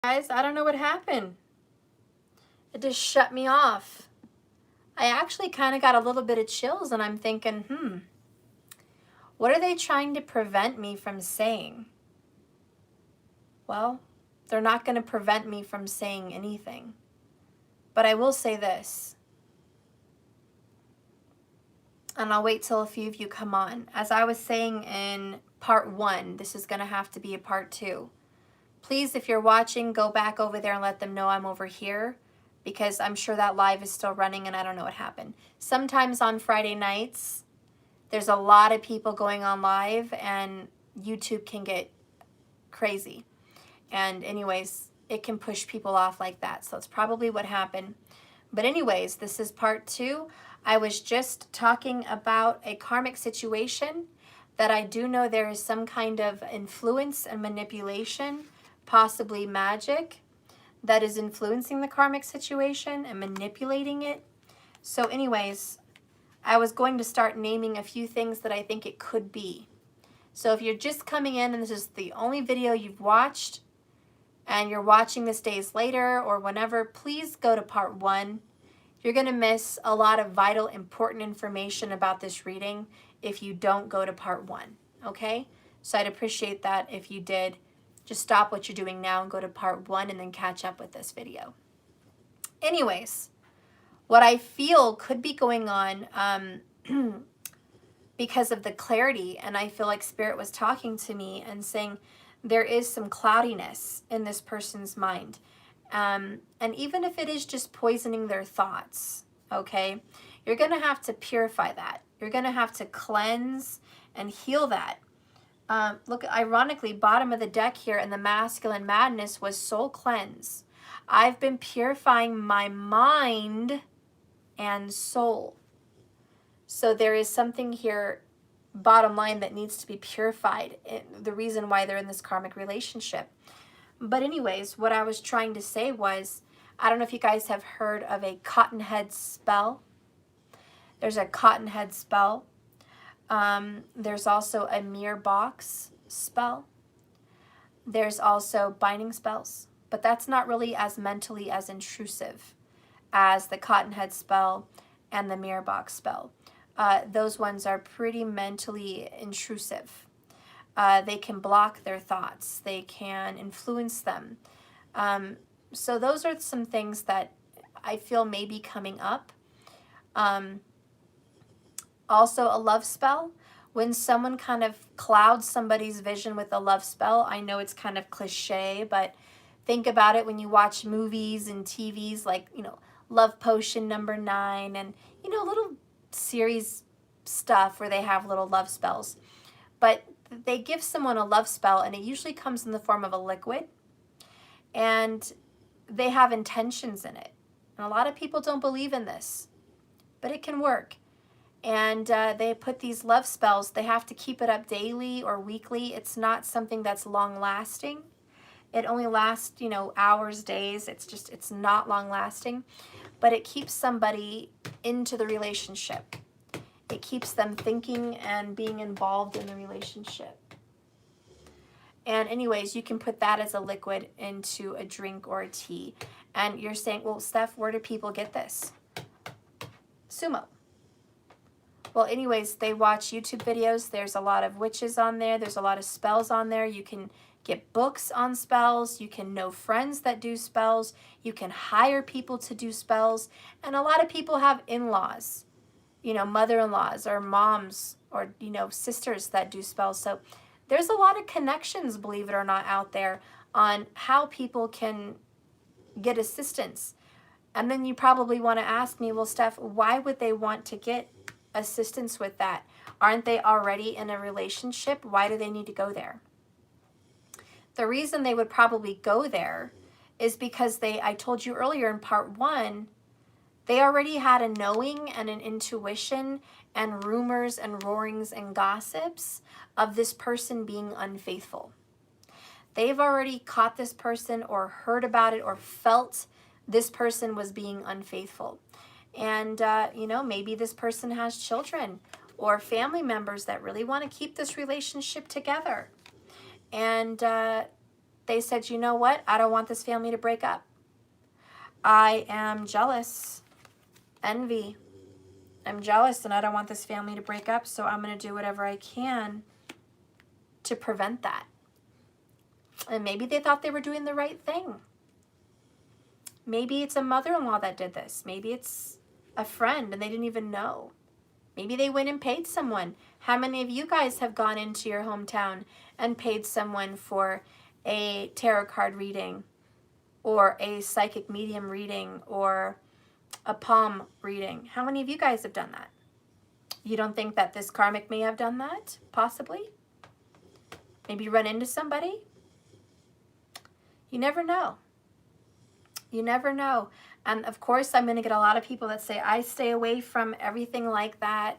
Guys, I don't know what happened. It just shut me off. I actually kind of got a little bit of chills and I'm thinking, what are they trying to prevent me from saying? Well, they're not going to prevent me from saying anything. But I will say this, and I'll wait till a few of you come on. As I was saying in part 1, this is going to have to be a part 2. Please, if you're watching, go back over there and let them know I'm over here, because I'm sure that live is still running and I don't know what happened. Sometimes on Friday nights, there's a lot of people going on live and YouTube can get crazy. And anyways, it can push people off like that. So that's probably what happened. But anyways, this is part 2. I was just talking about a karmic situation that I do know there is some kind of influence and manipulation, possibly magic, that is influencing the karmic situation and manipulating it. So anyways, I was going to start naming a few things that I think it could be. So if you're just coming in and this is the only video you've watched and you're watching this days later or whenever, please go to part 1. You're going to miss a lot of vital, important information about this reading if you don't go to part 1, okay? So I'd appreciate that if you did. Just stop what you're doing now and go to part 1 and then catch up with this video. Anyways, what I feel could be going on because of the clarity, and I feel like Spirit was talking to me and saying there is some cloudiness in this person's mind. And even if it is just poisoning their thoughts, okay, you're going to have to purify that. You're going to have to cleanse and heal that. Look, ironically, bottom of the deck here in the masculine madness was soul cleanse. I've been purifying my mind and soul. So there is something here, bottom line, that needs to be purified. The reason why they're in this karmic relationship. But anyways, what I was trying to say was, I don't know if you guys have heard of a cotton head spell. There's a cotton head spell. There's also a mirror box spell. There's also binding spells, but that's not really as mentally as intrusive as the cotton head spell and the mirror box spell. Those ones are pretty mentally intrusive. They can block their thoughts. They can influence them. So those are some things that I feel may be coming up. Also, a love spell. When someone kind of clouds somebody's vision with a love spell, I know it's kind of cliche, but think about it when you watch movies and TVs like, Love Potion #9 and, little series stuff where they have little love spells. But they give someone a love spell and it usually comes in the form of a liquid and they have intentions in it. And a lot of people don't believe in this, but it can work. And they put these love spells, they have to keep it up daily or weekly. It's not something that's long lasting. It only lasts, hours, days. It's not long lasting, but it keeps somebody into the relationship. It keeps them thinking and being involved in the relationship. And anyways, you can put that as a liquid into a drink or a tea. And you're saying, well, Steph, where do people get this? Sumo. Well, anyways, they watch YouTube videos. There's a lot of witches on there. There's a lot of spells on there. You can get books on spells. You can know friends that do spells. You can hire people to do spells. And a lot of people have in-laws, mother-in-laws or moms or, sisters that do spells. So there's a lot of connections, believe it or not, out there on how people can get assistance. And then you probably want to ask me, well, Steph, why would they want to get assistance with that? Aren't they already in a relationship? Why do they need to go there? The reason they would probably go there is because I told you earlier in part 1, they already had a knowing and an intuition and rumors and roarings and gossips of this person being unfaithful. They've already caught this person or heard about it or felt this person was being unfaithful. And, maybe this person has children or family members that really want to keep this relationship together. And They said, you know what? I don't want this family to break up. I am jealous, envy. I'm jealous and I don't want this family to break up, so I'm going to do whatever I can to prevent that. And maybe they thought they were doing the right thing. Maybe it's a mother-in-law that did this. Maybe it's a friend and they didn't even know. Maybe they went and paid someone. How many of you guys have gone into your hometown and paid someone for a tarot card reading or a psychic medium reading or a palm reading? How many of you guys have done that? You don't think that this karmic may have done that? Possibly? Maybe run into somebody? You never know. You never know. And of course, I'm going to get a lot of people that say, I stay away from everything like that,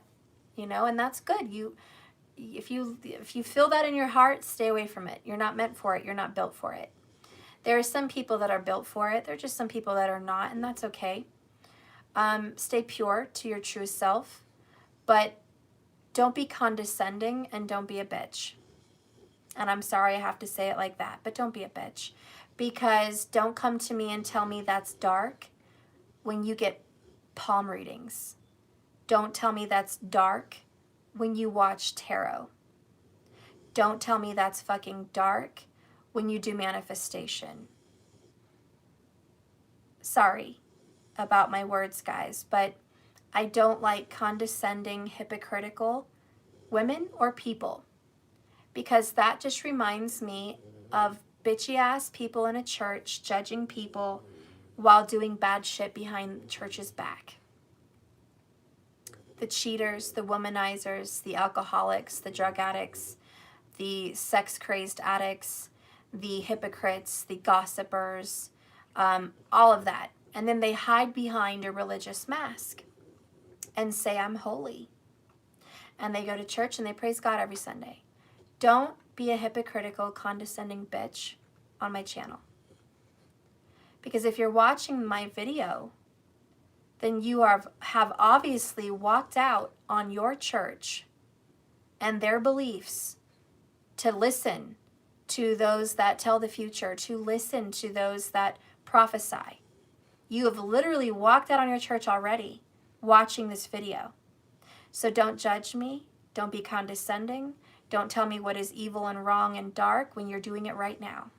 you know, and that's good. If you feel that in your heart, stay away from it. You're not meant for it. You're not built for it. There are some people that are built for it. There are just some people that are not, and that's okay. Stay pure to your true self, but don't be condescending and don't be a bitch. And I'm sorry I have to say it like that, but don't be a bitch. Because don't come to me and tell me that's dark when you get palm readings. Don't tell me that's dark when you watch tarot. Don't tell me that's fucking dark when you do manifestation. Sorry about my words, guys, but I don't like condescending, hypocritical women or people, because that just reminds me of bitchy ass people in a church judging people while doing bad shit behind the church's back. The cheaters, the womanizers, the alcoholics, the drug addicts, the sex crazed addicts, the hypocrites, the gossipers, all of that. And then they hide behind a religious mask and say, I'm holy. And they go to church and they praise God every Sunday. Don't be a hypocritical, condescending bitch on my channel. Because if you're watching my video, then you have obviously walked out on your church and their beliefs to listen to those that tell the future, to listen to those that prophesy. You have literally walked out on your church already watching this video. So don't judge me. Don't be condescending. Don't tell me what is evil and wrong and dark when you're doing it right now.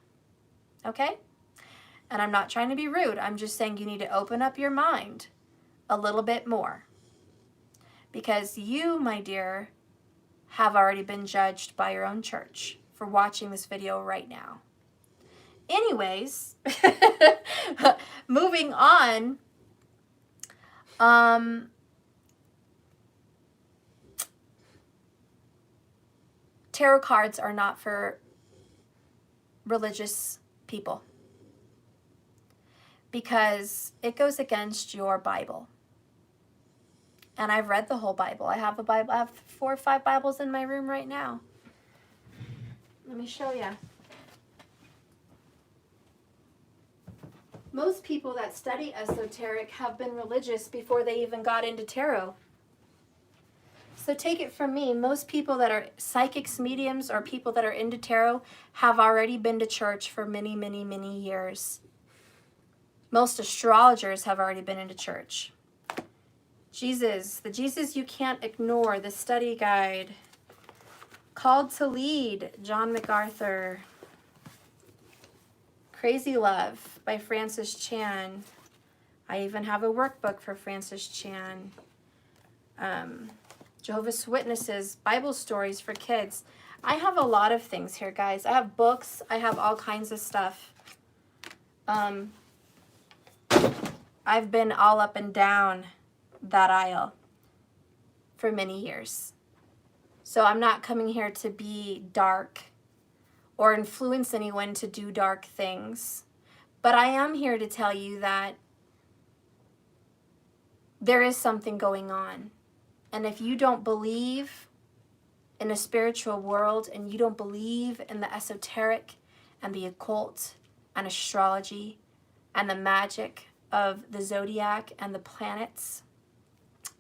Okay? And I'm not trying to be rude. I'm just saying you need to open up your mind a little bit more. Because you, my dear, have already been judged by your own church for watching this video right now. Anyways, moving on. Tarot cards are not for religious people because it goes against your Bible. And I've read the whole Bible. I have a Bible. I have 4 or 5 Bibles in my room right now. Let me show you. Most people that study esoteric have been religious before they even got into tarot. So take it from me, most people that are psychics, mediums, or people that are into tarot have already been to church for many, many, many years. Most astrologers have already been into church. Jesus, the Jesus you can't ignore, the study guide. Called to Lead, John MacArthur. Crazy Love by Francis Chan. I even have a workbook for Francis Chan. Jehovah's Witnesses, Bible stories for kids. I have a lot of things here, guys. I have books. I have all kinds of stuff. I've been all up and down that aisle for many years. So I'm not coming here to be dark or influence anyone to do dark things. But I am here to tell you that there is something going on. And if you don't believe in a spiritual world and you don't believe in the esoteric and the occult and astrology and the magic of the zodiac and the planets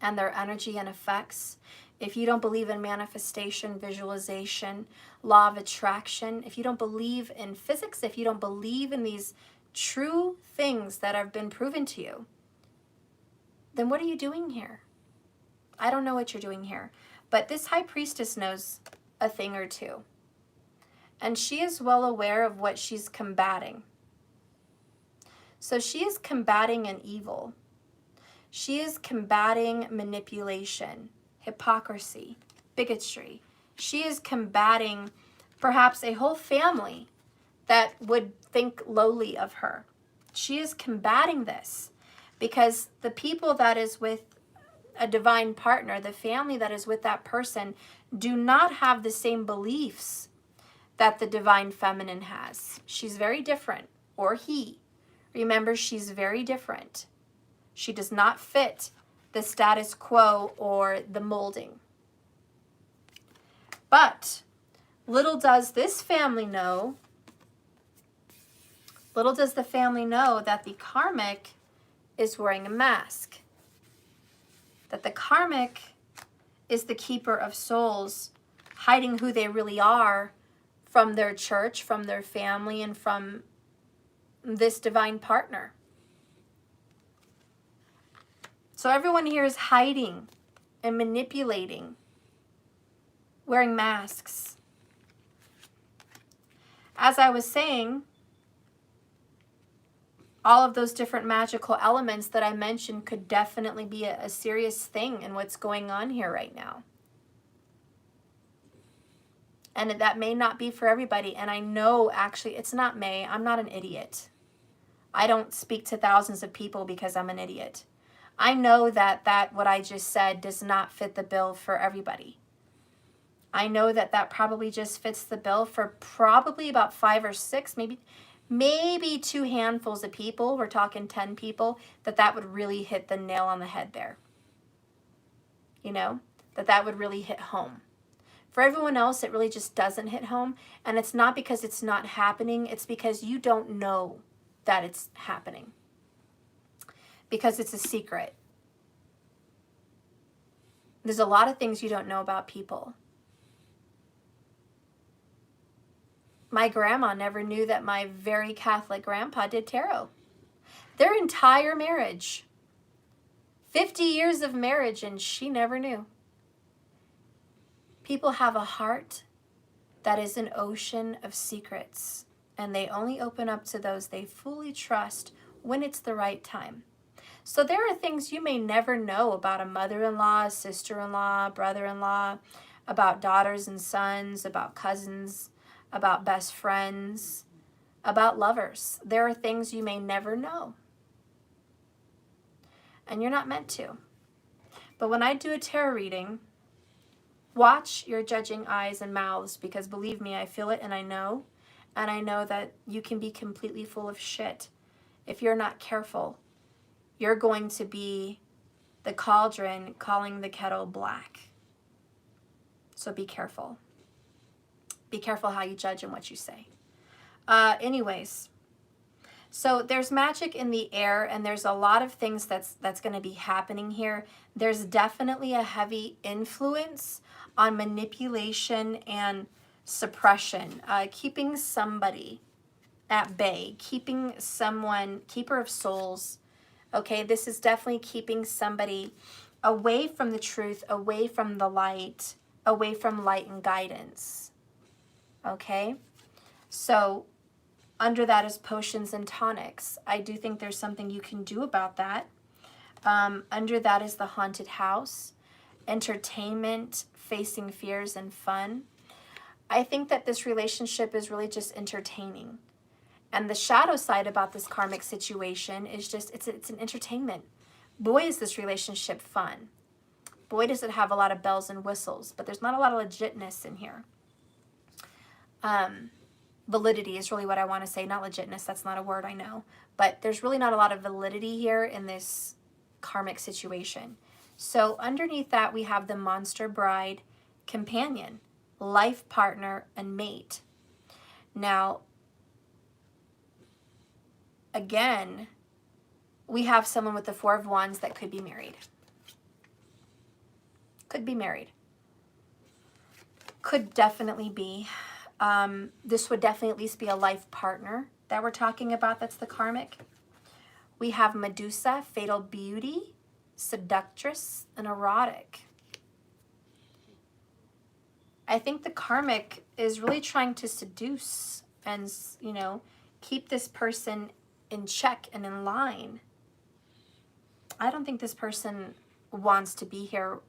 and their energy and effects, if you don't believe in manifestation, visualization, law of attraction, if you don't believe in physics, if you don't believe in these true things that have been proven to you, then what are you doing here? I don't know what you're doing here. But this high priestess knows a thing or two. And she is well aware of what she's combating. So she is combating an evil. She is combating manipulation, hypocrisy, bigotry. She is combating perhaps a whole family that would think lowly of her. She is combating this because the people that is with a divine partner, the family that is with that person, do not have the same beliefs that the divine feminine has. She's very different, or he. Remember, she's very different. She does not fit the status quo or the molding. But little does this family know, little does the family know that the karmic is wearing a mask. That the karmic is the keeper of souls, hiding who they really are from their church, from their family, and from this divine partner. So everyone here is hiding and manipulating, wearing masks. As I was saying, all of those different magical elements that I mentioned could definitely be a serious thing in what's going on here right now. And that may not be for everybody. And I know, actually, it's not May. I'm not an idiot. I don't speak to thousands of people because I'm an idiot. I know that what I just said does not fit the bill for everybody. I know that probably just fits the bill for probably about 5 or 6, maybe 2 handfuls of people. We're talking 10 people, that would really hit the nail on the head there. You know, that would really hit home. For everyone else, it really just doesn't hit home. And it's not because it's not happening. It's because you don't know that it's happening. Because it's a secret. There's a lot of things you don't know about people. My grandma never knew that my very Catholic grandpa did tarot. Their entire marriage. 50 years of marriage, and she never knew. People have a heart that is an ocean of secrets, and they only open up to those they fully trust when it's the right time. So there are things you may never know about a mother-in-law, a sister-in-law, brother-in-law, about daughters and sons, about cousins, about best friends, about lovers. There are things you may never know. And you're not meant to. But when I do a tarot reading, watch your judging eyes and mouths, because believe me, I feel it and I know. And I know that you can be completely full of shit. If you're not careful, you're going to be the cauldron calling the kettle black. So be careful. Be careful how you judge and what you say. Anyways, so there's magic in the air, and there's a lot of things that's going to be happening here. There's definitely a heavy influence on manipulation and suppression, keeping somebody at bay, keeping someone, keeper of souls. Okay, this is definitely keeping somebody away from the truth, away from the light, away from light and guidance. Okay, so under that is potions and tonics. I do think there's something you can do about that. Under that is the haunted house, entertainment, facing fears and fun. I think that this relationship is really just entertaining. And the shadow side about this karmic situation is just, it's an entertainment. Boy, is this relationship fun. Boy, does it have a lot of bells and whistles, but there's not a lot of legitness in here. Validity is really what I want to say, not legitness. That's not a word, I know. But there's really not a lot of validity here in this karmic situation. So underneath that, we have the monster bride, companion, life partner, and mate. Now, again, we have someone with the Four of Wands that could be married. Could be married. Could definitely be. This would definitely at least be a life partner that we're talking about. That's the karmic. We have Medusa, fatal beauty, seductress, and erotic. I think the karmic is really trying to seduce and, you know, keep this person in check and in line. I don't think this person wants to be here.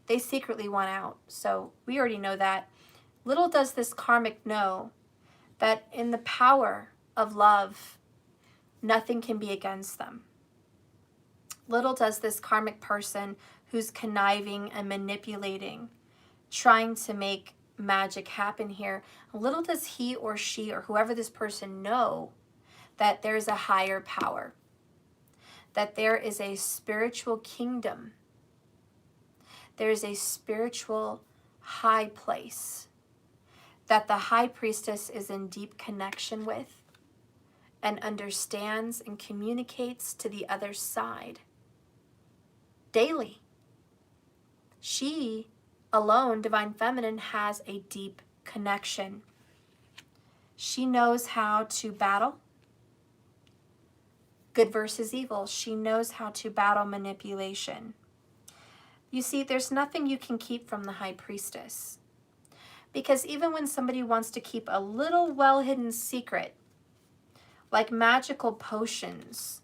They secretly want out. So we already know that. Little does this karmic know that in the power of love, nothing can be against them. Little does this karmic person who's conniving and manipulating, trying to make magic happen here, little does he or she or whoever this person know that there's a higher power, that there is a spiritual kingdom, there is a spiritual high place that the high priestess is in deep connection with and understands and communicates to the other side daily. She alone, Divine Feminine, has a deep connection. She knows how to battle good versus evil. She knows how to battle manipulation. You see, there's nothing you can keep from the high priestess. Because even when somebody wants to keep a little well-hidden secret, like magical potions,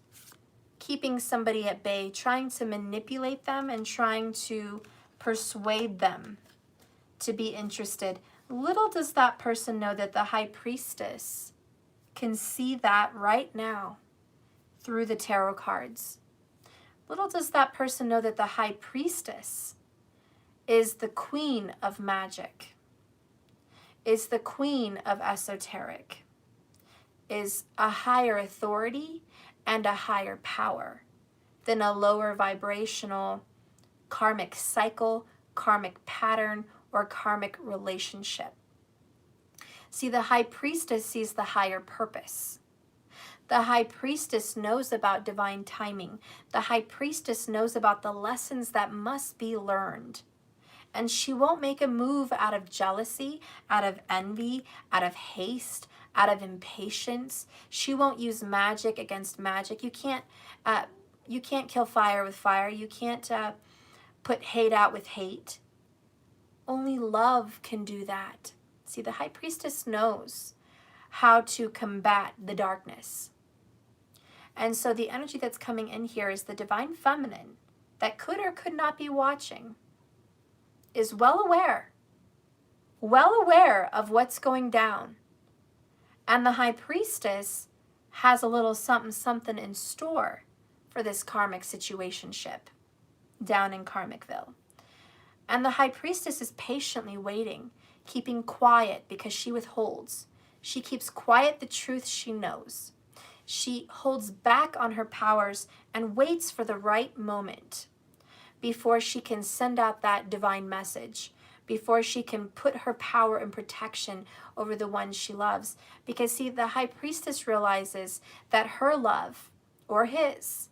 keeping somebody at bay, trying to manipulate them and trying to persuade them to be interested, little does that person know that the high priestess can see that right now through the tarot cards. Little does that person know that the high priestess is the queen of magic, is the queen of esoteric, is a higher authority and a higher power than a lower vibrational karmic cycle, karmic pattern, or karmic relationship. See, the high priestess sees the higher purpose. The high priestess knows about divine timing. The high priestess knows about the lessons that must be learned. And she won't make a move out of jealousy, out of envy, out of haste, out of impatience. She won't use magic against magic. You can't kill fire with fire. You can't put hate out with hate. Only love can do that. See, the high priestess knows how to combat the darkness. And so the energy that's coming in here is the divine feminine that could or could not be watching, is well aware of what's going down. And the high priestess has a little something in store for this karmic situationship down in Karmicville. And the high priestess is patiently waiting, keeping quiet because she withholds. She keeps quiet the truth she knows. She holds back on her powers and waits for the right moment before she can send out that divine message, before she can put her power and protection over the one she loves. Because see, the high priestess realizes that her love, or his,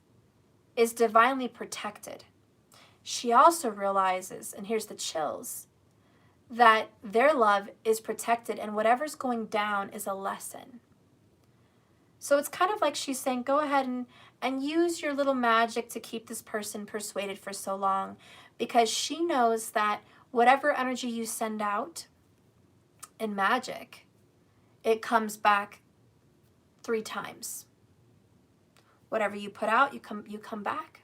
is divinely protected. She also realizes, and here's the chills, that their love is protected and whatever's going down is a lesson. So it's kind of like she's saying, go ahead and use your little magic to keep this person persuaded for so long, because she knows that whatever energy you send out in magic, it comes back 3 times. Whatever you put out, you come back.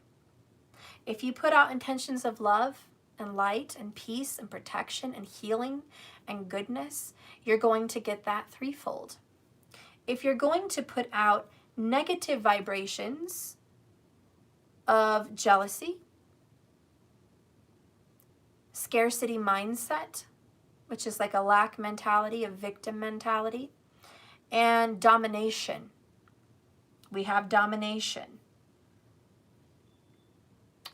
If you put out intentions of love and light and peace and protection and healing and goodness, you're going to get that 3-fold. If you're going to put out negative vibrations of jealousy, scarcity mindset, which is like a lack mentality, a victim mentality, and domination. We have domination.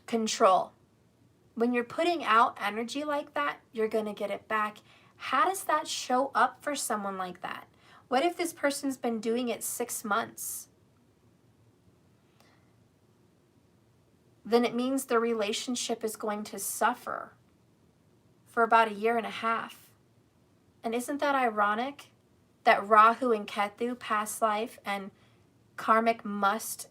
Control. When you're putting out energy like that, you're going to get it back. How does that show up for someone like that? What if this person's been doing it 6 months? Then it means the relationship is going to suffer for about 1.5 years. And isn't that ironic that Rahu and Ketu, past life, and karmic must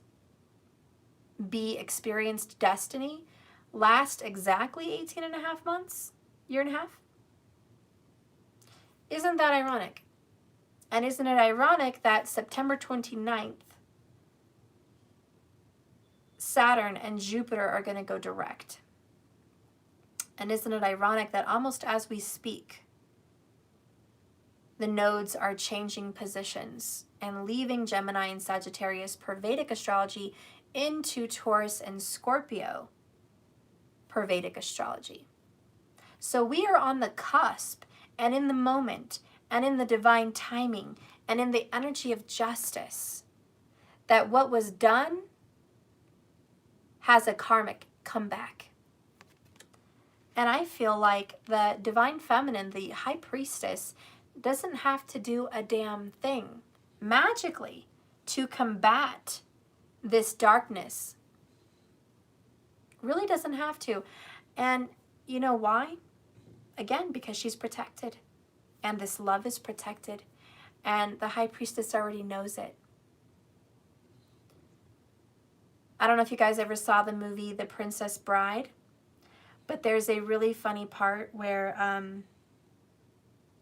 be experienced destiny, last exactly 18 and a half months? Year and a half? Isn't that ironic? And isn't it ironic that September 29th, Saturn and Jupiter are going to go direct? And isn't it ironic that almost as we speak, the nodes are changing positions and leaving Gemini and Sagittarius per Vedic astrology into Taurus and Scorpio per Vedic astrology. So we are on the cusp and in the moment and in the divine timing and in the energy of justice, that what was done has a karmic comeback. And I feel like the divine feminine, the high priestess, doesn't have to do a damn thing magically to combat this darkness. Really doesn't have to. And you know why? Again, because she's protected. And this love is protected. And the high priestess already knows it. I don't know if you guys ever saw the movie The Princess Bride, but there's a really funny part where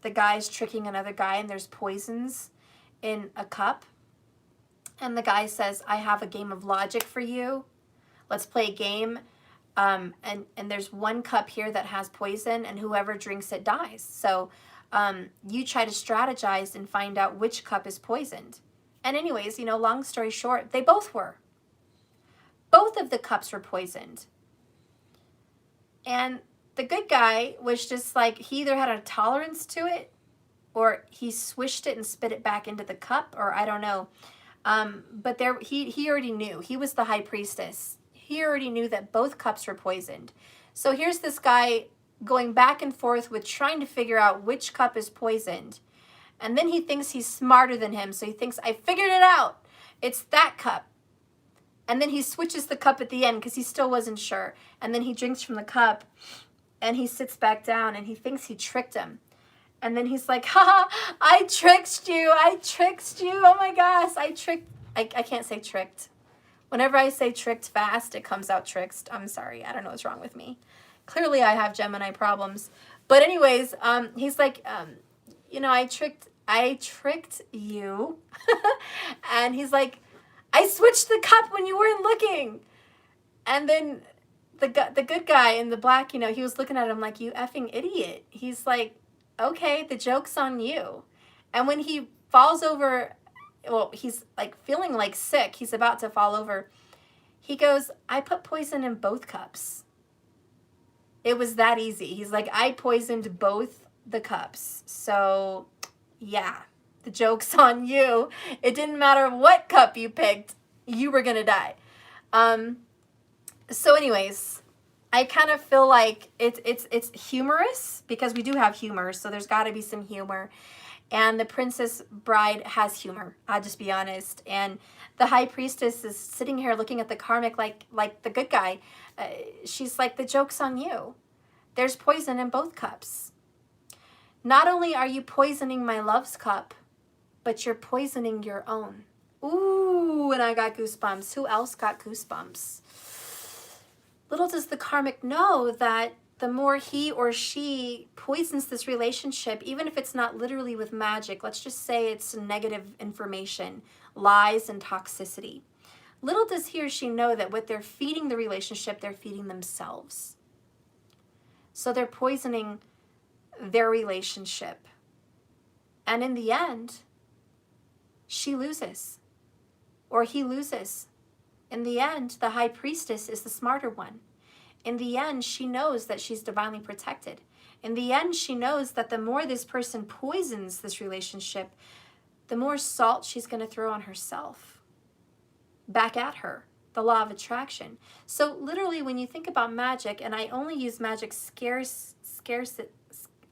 the guy's tricking another guy and there's poisons in a cup. And the guy says, I have a game of logic for you. Let's play a game. And there's one cup here that has poison and whoever drinks it dies. So you try to strategize and find out which cup is poisoned. And anyways, long story short, they both were. Both of the cups were poisoned. And the good guy was just like, he either had a tolerance to it or he swished it and spit it back into the cup, or I don't know. But he already knew. He was the high priestess. He already knew that both cups were poisoned. So here's this guy going back and forth with trying to figure out which cup is poisoned. And then he thinks he's smarter than him. So he thinks, I figured it out. It's that cup. And then he switches the cup at the end because he still wasn't sure. And then he drinks from the cup and he sits back down and he thinks he tricked him. And then he's like, ha, I tricked you. I tricked you. Oh my gosh, I can't say tricked. Whenever I say tricked fast, it comes out tricked. I'm sorry. I don't know what's wrong with me. Clearly I have Gemini problems. But anyways, he's like, I tricked you. And he's like, I switched the cup when you weren't looking. And then the good guy in the black, he was looking at him like, you effing idiot. He's like, okay, the joke's on you. And when he falls over, well, he's like feeling like sick. He's about to fall over. He goes, I put poison in both cups. It was that easy. He's like, I poisoned both the cups. So, yeah. The joke's on you. It didn't matter what cup you picked, you were gonna die. So anyways, I kind of feel like it's humorous because we do have humor, so there's got to be some humor. And the Princess Bride has humor, I'll just be honest. And the High Priestess is sitting here looking at the karmic like the good guy. She's like, the joke's on you. There's poison in both cups. Not only are you poisoning my love's cup, but you're poisoning your own. Ooh, and I got goosebumps. Who else got goosebumps? Little does the karmic know that the more he or she poisons this relationship, even if it's not literally with magic, let's just say it's negative information, lies and toxicity. Little does he or she know that what they're feeding the relationship, they're feeding themselves. So they're poisoning their relationship. And in the end, she loses, or he loses. In the end, the High Priestess is the smarter one. In the end, she knows that she's divinely protected. In the end, she knows that the more this person poisons this relationship, the more salt she's going to throw on herself. Back at her, the law of attraction. So literally, when you think about magic, and I only use magic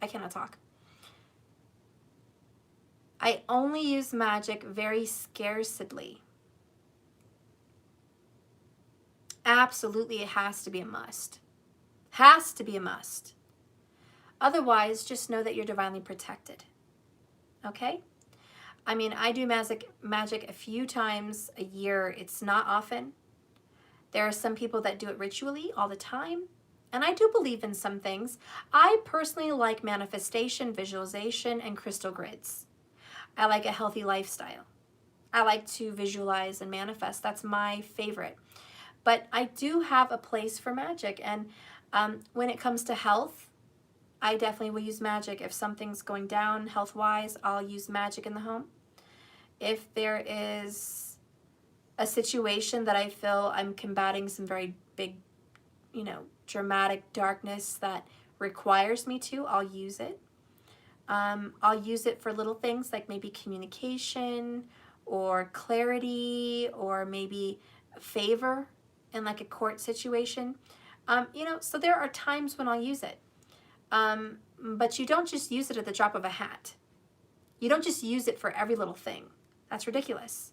I cannot talk. I only use magic very scarcely. Absolutely, it has to be a must. Has to be a must. Otherwise, just know that you're divinely protected. Okay? I mean, I do magic a few times a year. It's not often. There are some people that do it ritually all the time. And I do believe in some things. I personally like manifestation, visualization, and crystal grids. I like a healthy lifestyle. I like to visualize and manifest. That's my favorite. But I do have a place for magic. And when it comes to health, I definitely will use magic. If something's going down health-wise, I'll use magic in the home. If there is a situation that I feel I'm combating some very big, dramatic darkness that requires me to, I'll use it. I'll use it for little things like maybe communication or clarity or maybe favor in like a court situation. So there are times when I'll use it. But you don't just use it at the drop of a hat. You don't just use it for every little thing. That's ridiculous.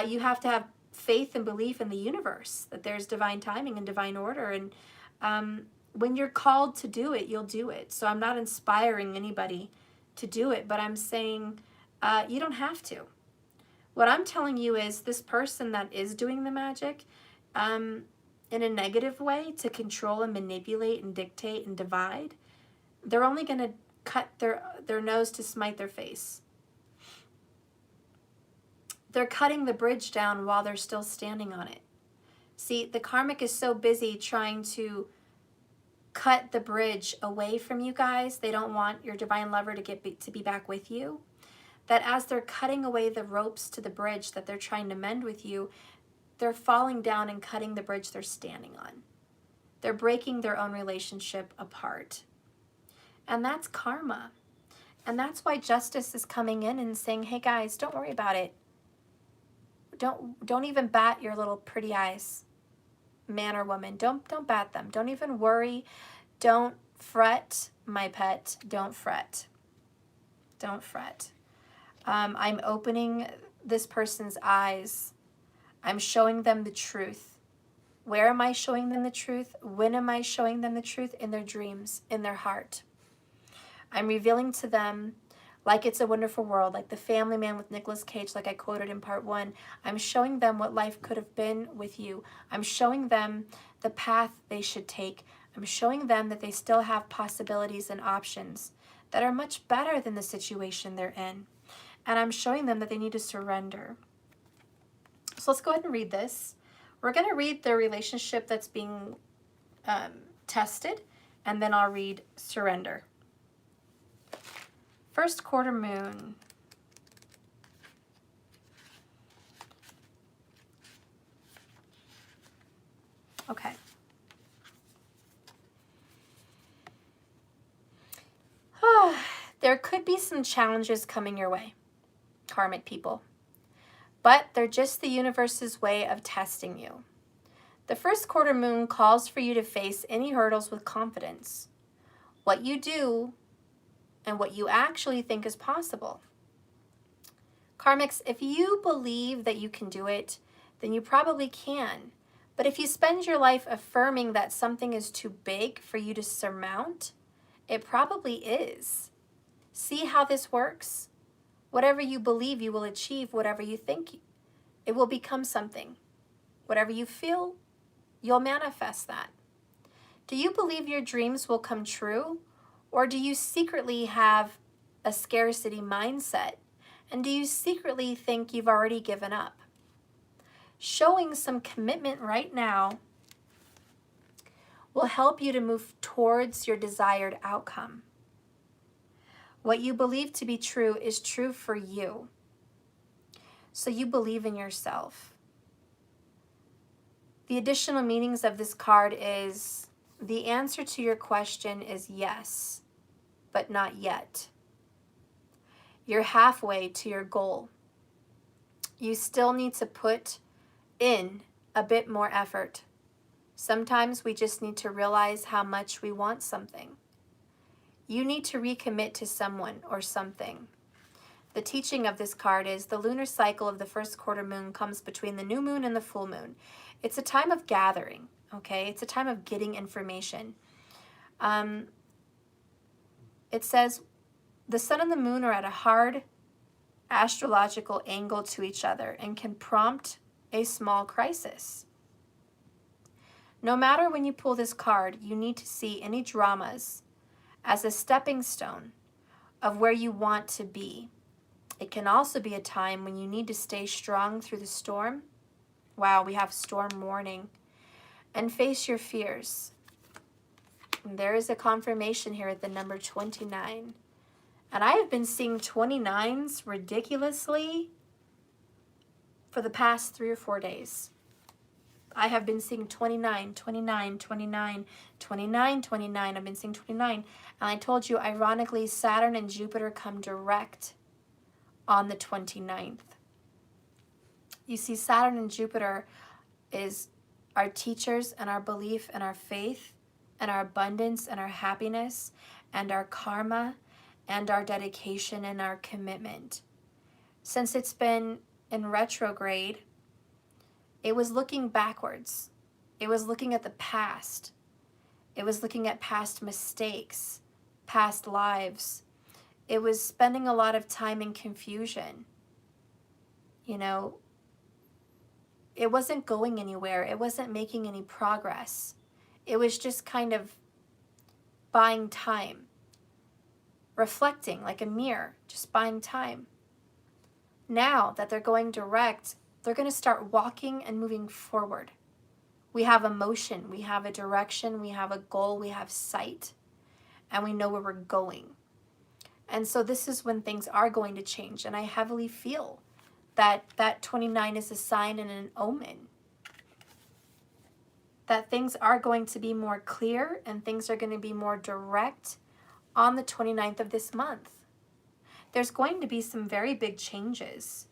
You have to have faith and belief in the universe, that there's divine timing and divine order. And when you're called to do it, you'll do it. So I'm not inspiring anybody to do it, but I'm saying you don't have to. What I'm telling you is this person that is doing the magic in a negative way to control and manipulate and dictate and divide, they're only going to cut their nose to smite their face. They're cutting the bridge down while they're still standing on it. See, the karmic is so busy trying to cut the bridge away from you guys. They don't want your divine lover to be back with you. That as they're cutting away the ropes to the bridge that they're trying to mend with you, they're falling down and cutting the bridge they're standing on. They're breaking their own relationship apart. And that's karma. And that's why justice is coming in and saying, hey guys, don't worry about it. Don't even bat your little pretty eyes, man or woman. Don't bat them. Don't even worry. Don't fret, my pet. Don't fret. Don't fret. I'm opening this person's eyes. I'm showing them the truth. Where am I showing them the truth? When am I showing them the truth? In their dreams, in their heart. I'm revealing to them, like It's a Wonderful World, like The Family Man with Nicolas Cage, like I quoted in part 1. I'm showing them what life could have been with you. I'm showing them the path they should take. I'm showing them that they still have possibilities and options that are much better than the situation they're in. And I'm showing them that they need to surrender. So let's go ahead and read this. We're going to read the relationship that's being tested, and then I'll read surrender. First quarter moon. Okay. There could be some challenges coming your way, karmic people, but they're just the universe's way of testing you. The first quarter moon calls for you to face any hurdles with confidence. What you do and what you actually think is possible. Karmics, if you believe that you can do it, then you probably can. But if you spend your life affirming that something is too big for you to surmount, it probably is. See how this works? Whatever you believe, you will achieve. Whatever you think, it will become something. Whatever you feel, you'll manifest that. Do you believe your dreams will come true? Or do you secretly have a scarcity mindset? And do you secretly think you've already given up? Showing some commitment right now will help you to move towards your desired outcome. What you believe to be true is true for you. So you believe in yourself. The additional meanings of this card is the answer to your question is yes, but not yet. You're halfway to your goal. You still need to put in a bit more effort. Sometimes we just need to realize how much we want something. You need to recommit to someone or something. The teaching of this card is the lunar cycle of the first quarter moon comes between the new moon and the full moon. It's a time of gathering, okay? It's a time of getting information. it says the sun and the moon are at a hard astrological angle to each other and can prompt a small crisis. No matter when you pull this card, you need to see any dramas as a stepping stone of where you want to be. It can also be a time when you need to stay strong through the storm. Wow, we have storm warning. And face your fears. And there is a confirmation here at the number 29. And I have been seeing 29s ridiculously for the past 3 or 4 days. I have been seeing 29, 29, 29, 29, 29. I've been seeing 29. And I told you, ironically, Saturn and Jupiter come direct on the 29th. You see, Saturn and Jupiter is our teachers and our belief and our faith and our abundance and our happiness and our karma and our dedication and our commitment. Since it's been in retrograde, it was looking backwards. It was looking at the past. It was looking at past mistakes, past lives. It was spending a lot of time in confusion. You know, it wasn't going anywhere. It wasn't making any progress. It was just kind of buying time, reflecting like a mirror, just buying time. Now that they're going direct, they're going to start walking and moving forward. We have a motion, we have a direction, we have a goal, we have sight, and we know where we're going. And so this is when things are going to change. And I heavily feel that that 29 is a sign and an omen. That things are going to be more clear and things are going to be more direct on the 29th of this month. There's going to be some very big changes.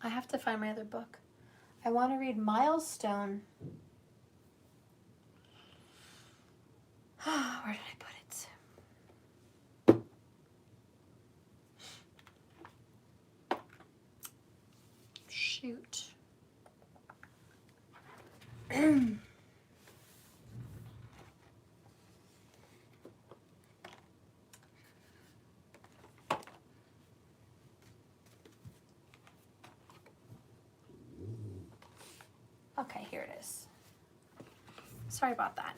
I have to find my other book. I want to read Milestone. Where did I put it? Shoot. Okay, here it is. Sorry about that.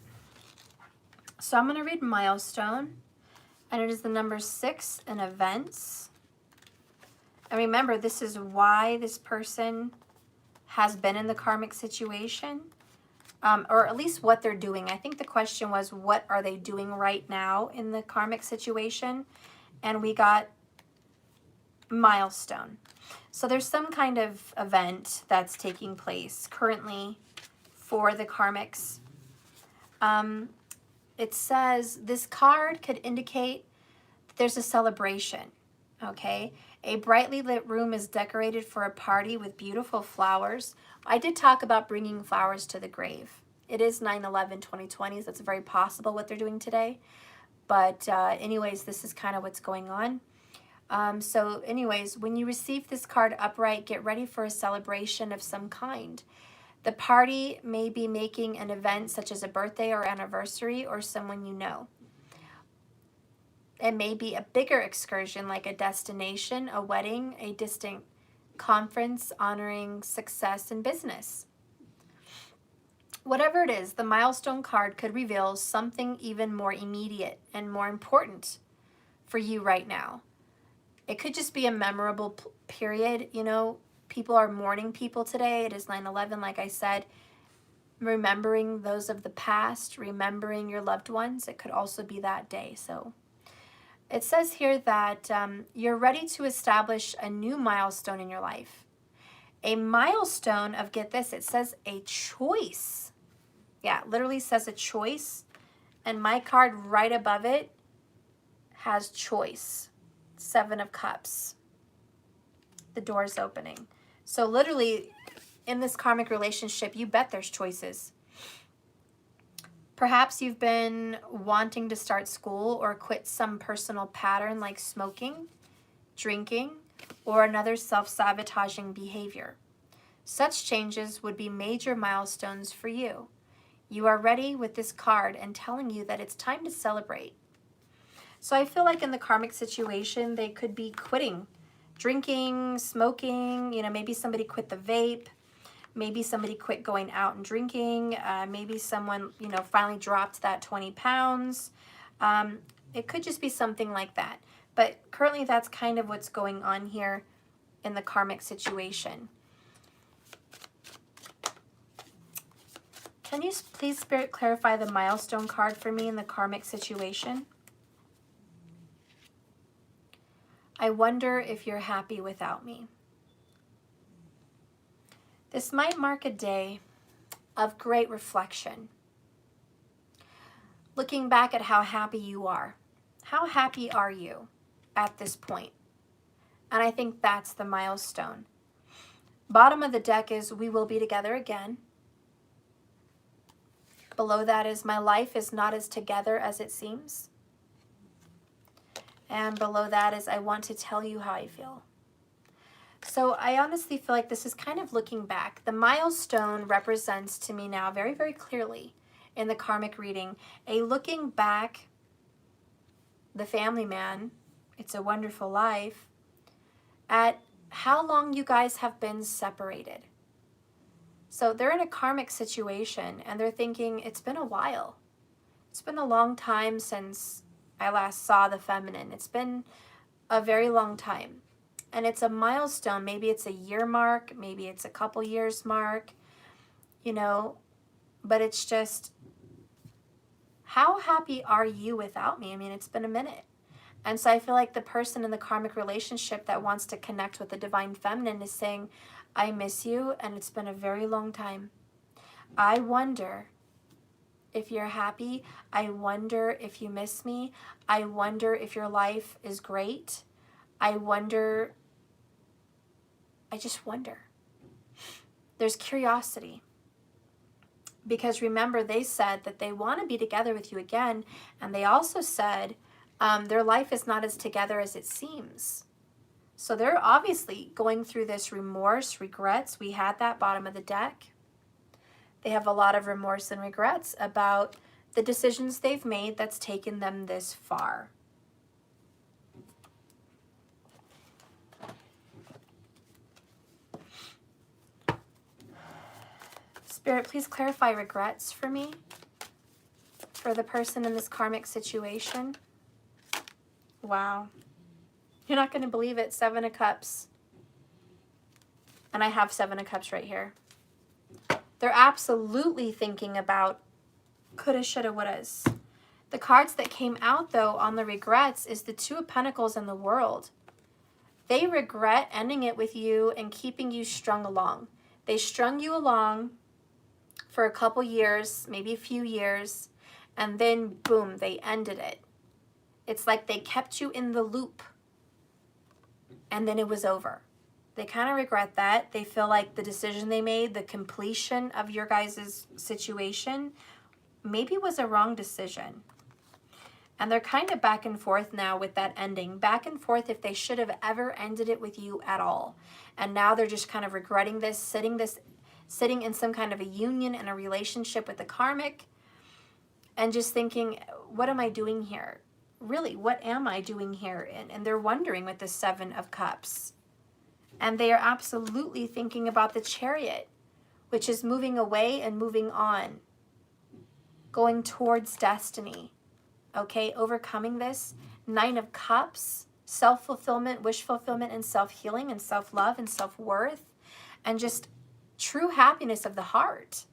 So I'm going to read Milestone, and it is the number 6 in events. And remember, this is why this person has been in the karmic situation, or at least what they're doing. I think the question was, what are they doing right now in the karmic situation? And we got milestone. So there's some kind of event that's taking place currently for the karmics. It says this card could indicate that there's a celebration, okay? A brightly lit room is decorated for a party with beautiful flowers. I did talk about bringing flowers to the grave. It is 9/11/2020, so it's very possible what they're doing today. But anyways, this is kind of what's going on. So anyways, when you receive this card upright, get ready for a celebration of some kind. The party may be making an event such as a birthday or anniversary or someone you know. It may be a bigger excursion like a destination, a wedding, a distant conference honoring success in business. Whatever it is, the milestone card could reveal something even more immediate and more important for you right now. It could just be a memorable period. You know, people are mourning people today. It is 9/11, like I said. Remembering those of the past, remembering your loved ones. It could also be that day. So it says here that you're ready to establish a new milestone in your life. A milestone of, get this, it says a choice. Yeah, it literally says a choice. And my card right above it has choice. 7 of Cups. The door's opening. So literally, in this karmic relationship, you bet there's choices. Perhaps you've been wanting to start school or quit some personal pattern like smoking, drinking, or another self-sabotaging behavior. Such changes would be major milestones for you. You are ready with this card and telling you that it's time to celebrate. So I feel like in the karmic situation, they could be quitting, drinking, smoking, maybe somebody quit the vape. Maybe somebody quit going out and drinking. Maybe someone, finally dropped that 20 pounds. It could just be something like that. But currently that's kind of what's going on here in the karmic situation. Can you please, Spirit, clarify the milestone card for me in the karmic situation? I wonder if you're happy without me. This might mark a day of great reflection. Looking back at how happy you are. How happy are you at this point? And I think that's the milestone. Bottom of the deck is we will be together again. Below that is my life is not as together as it seems. And below that is I want to tell you how I feel. So I honestly feel like this is kind of looking back. The milestone represents to me now very, very clearly in the karmic reading, a looking back, the family man, It's a Wonderful Life, at how long you guys have been separated. So they're in a karmic situation and they're thinking, it's been a while. It's been a long time since I last saw the feminine. It's been a very long time. And it's a milestone. Maybe it's a year mark. Maybe it's a couple years mark. But it's just, how happy are you without me? I mean, it's been a minute. And so I feel like the person in the karmic relationship that wants to connect with the divine feminine is saying, I miss you, and it's been a very long time. I wonder if you're happy. I wonder if you miss me. I wonder if your life is great. I just wonder. There's curiosity. Because remember, they said that they want to be together with you again, and they also said their life is not as together as it seems. So they're obviously going through this remorse, regrets. We had that bottom of the deck. They have a lot of remorse and regrets about the decisions they've made that's taken them this far. Spirit, please clarify regrets for me, for the person in this karmic situation. Wow. You're not going to believe it. 7 of Cups. And I have 7 of Cups right here. They're absolutely thinking about coulda, shoulda, wouldas. The cards that came out, though, on the regrets is the 2 of Pentacles and the World. They regret ending it with you and keeping you strung along. They strung you along for a couple years, maybe a few years, and then, boom, they ended it. It's like they kept you in the loop, and then it was over. They kind of regret that. They feel like the decision they made, the completion of your guys' situation, maybe was a wrong decision. And they're kind of back and forth now with that ending. Back and forth if they should have ever ended it with you at all. And now they're just kind of regretting this, sitting in some kind of a union and a relationship with the karmic, and just thinking, what am I doing here? Really, what am I doing here? And they're wondering with the 7 of Cups. And they are absolutely thinking about the Chariot, which is moving away and moving on, going towards destiny. Okay, overcoming this. 9 of Cups, self-fulfillment, wish fulfillment, and self-healing, and self-love, and self-worth, and just true happiness of the heart.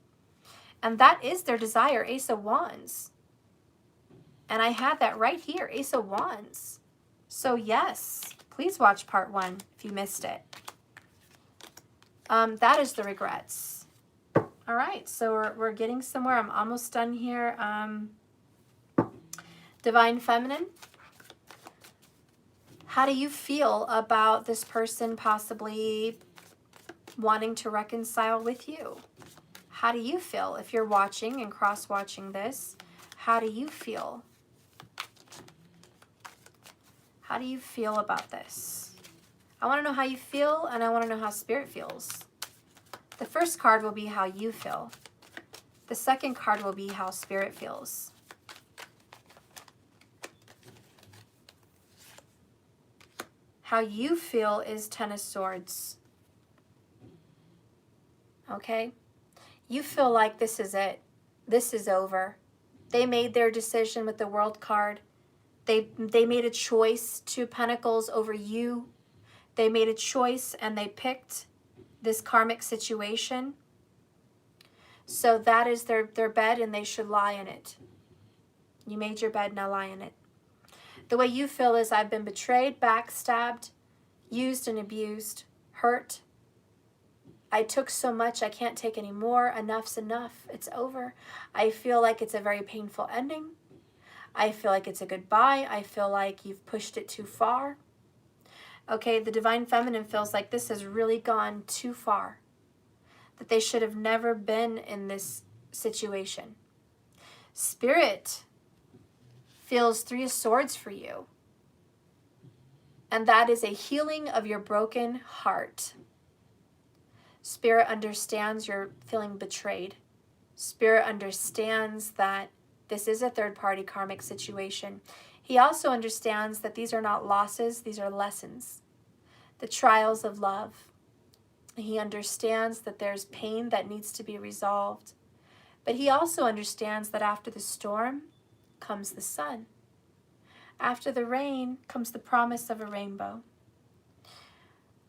And that is their desire, Ace of Wands. And I had that right here, Ace of Wands. So yes, please watch part 1 if you missed it. That is the regrets. All right, so we're getting somewhere. I'm almost done here. Divine Feminine, how do you feel about this person possibly wanting to reconcile with you? How do you feel? If you're watching and cross-watching this, how do you feel? How do you feel about this? I want to know how you feel, and I want to know how Spirit feels. The first card will be how you feel. The second card will be how Spirit feels. How you feel is Ten of Swords. Okay? You feel like this is it. This is over. They made their decision with the World card. They made a choice. Two of Pentacles over you. They made a choice and they picked this karmic situation. So that is their bed and they should lie in it. You made your bed, now lie in it. The way you feel is I've been betrayed, backstabbed, used and abused, hurt. I took so much, I can't take any more. Enough's enough. It's over. I feel like it's a very painful ending. I feel like it's a goodbye. I feel like you've pushed it too far. Okay, the Divine Feminine feels like this has really gone too far. That they should have never been in this situation. Spirit feels Three of Swords for you. And that is a healing of your broken heart. Spirit understands you're feeling betrayed. Spirit understands that this is a third-party karmic situation. He also understands that these are not losses, these are lessons. The trials of love. He understands that there's pain that needs to be resolved. But he also understands that after the storm comes the sun. After the rain comes the promise of a rainbow.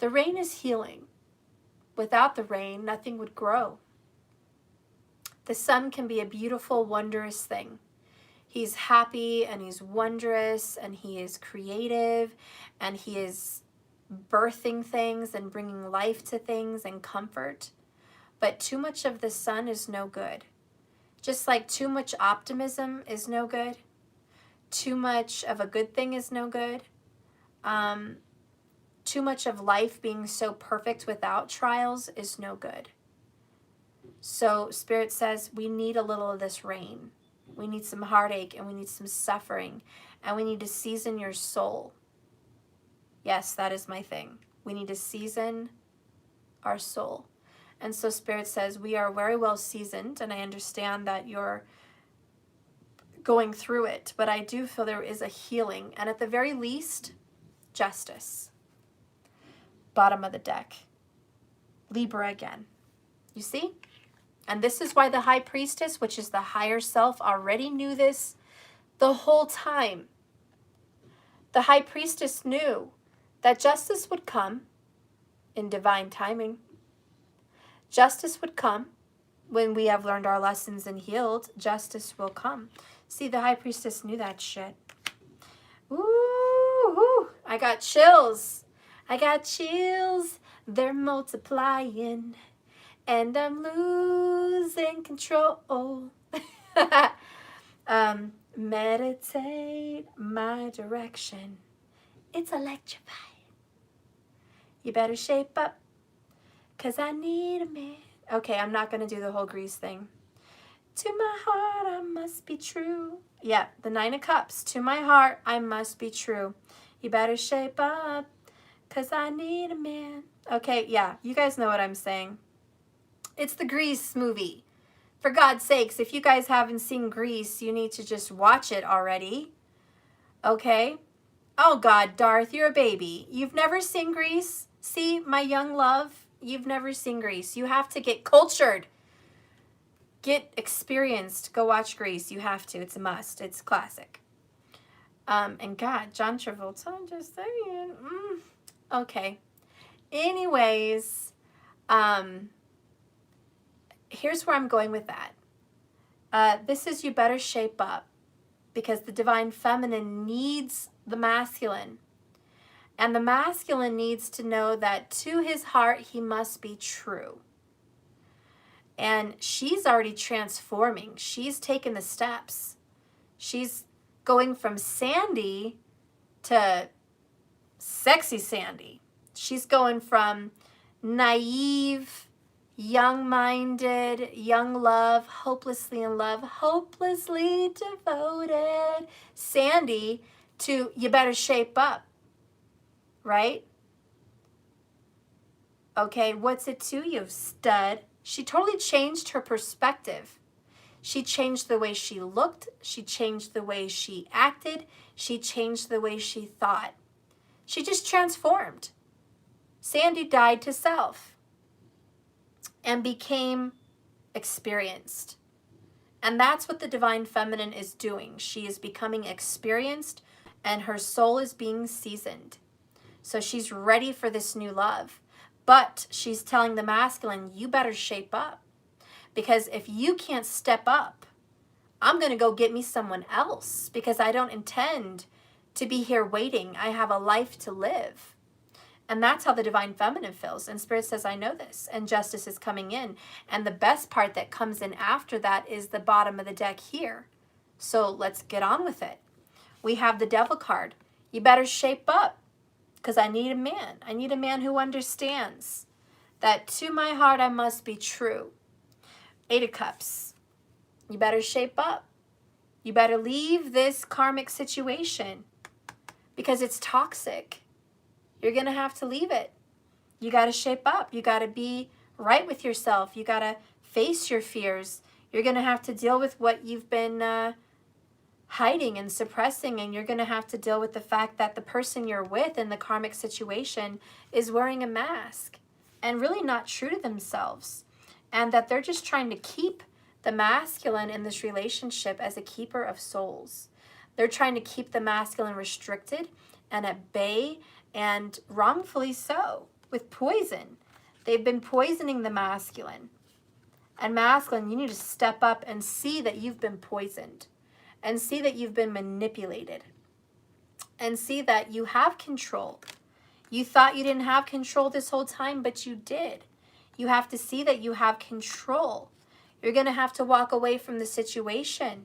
The rain is healing. Without the rain, nothing would grow. The sun can be a beautiful, wondrous thing. He's happy and he's wondrous and he is creative and he is birthing things and bringing life to things and comfort. But too much of the sun is no good. Just like too much optimism is no good. Too much of a good thing is no good. Too much of life being so perfect without trials is no good. So Spirit says we need a little of this rain. We need some heartache and we need some suffering and we need to season your soul. Yes, that is my thing. We need to season our soul. And so Spirit says we are very well seasoned, and I understand that you're going through it, but I do feel there is a healing, and at the very least, justice. Bottom of the deck. Libra again. You see? And this is why the High Priestess, which is the higher self, already knew this the whole time. The High Priestess knew that justice would come in divine timing. Justice would come when we have learned our lessons and healed. Justice will come. See, the High Priestess knew that shit. Ooh, I got chills. I got chills. They're multiplying. And I'm losing control. Meditate my direction. It's electrifying. You better shape up, 'cause I need a man. Okay, I'm not going to do the whole Grease thing. To my heart, I must be true. Yeah, the Nine of Cups. To my heart, I must be true. You better shape up, 'cause I need a man. Okay, yeah, you guys know what I'm saying. It's the Grease movie. For God's sakes, if you guys haven't seen Grease, you need to just watch it already. Okay? Oh God, Darth, you're a baby. You've never seen Grease? See, my young love, you've never seen Grease. You have to get cultured. Get experienced. Go watch Grease. You have to. It's a must. It's classic. And God, John Travolta, I'm just saying. Okay. Anyways, here's where I'm going with that. This is you better shape up, because the Divine Feminine needs the masculine. And the masculine needs to know that to his heart, he must be true. And she's already transforming. She's taken the steps. She's going from Sandy to sexy Sandy. She's going from naive, young-minded, young love, hopelessly in love, hopelessly devoted. Sandy to you better shape up, right? Okay, what's it to you, stud? She totally changed her perspective. She changed the way she looked. She changed the way she acted. She changed the way she thought. She just transformed. Sandy died to self and became experienced. And that's what the Divine Feminine is doing. She is becoming experienced and her soul is being seasoned. So she's ready for this new love. But she's telling the masculine, you better shape up. Because if you can't step up, I'm going to go get me someone else because I don't intend to be here waiting. I have a life to live. And that's how the Divine Feminine feels. And Spirit says, I know this. And justice is coming in. And the best part that comes in after that is the bottom of the deck here. So let's get on with it. We have the Devil card. You better shape up because I need a man. I need a man who understands that to my heart I must be true. 8 of Cups. You better shape up. You better leave this karmic situation because it's toxic. You're going to have to leave it. You got to shape up. You got to be right with yourself. You got to face your fears. You're going to have to deal with what you've been hiding and suppressing, and you're going to have to deal with the fact that the person you're with in the karmic situation is wearing a mask and really not true to themselves, and that they're just trying to keep the masculine in this relationship as a keeper of souls. They're trying to keep the masculine restricted and at bay, and wrongfully so, with poison. They've been poisoning the masculine. And masculine, you need to step up and see that you've been poisoned, and see that you've been manipulated, and see that you have control. You thought you didn't have control this whole time, but you did. You have to see that you have control. You're going to have to walk away from the situation.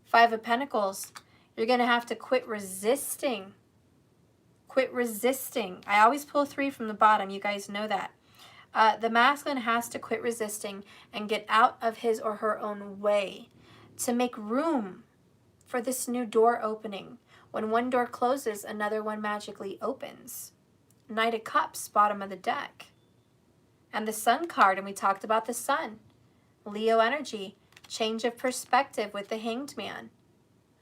5 of Pentacles. You're going to have to quit resisting. Quit resisting. I always pull 3 from the bottom. You guys know that. The masculine has to quit resisting and get out of his or her own way to make room for this new door opening. When one door closes, another one magically opens. Knight of Cups, bottom of the deck. And the Sun card, and we talked about the Sun. Leo energy, change of perspective with the Hanged Man.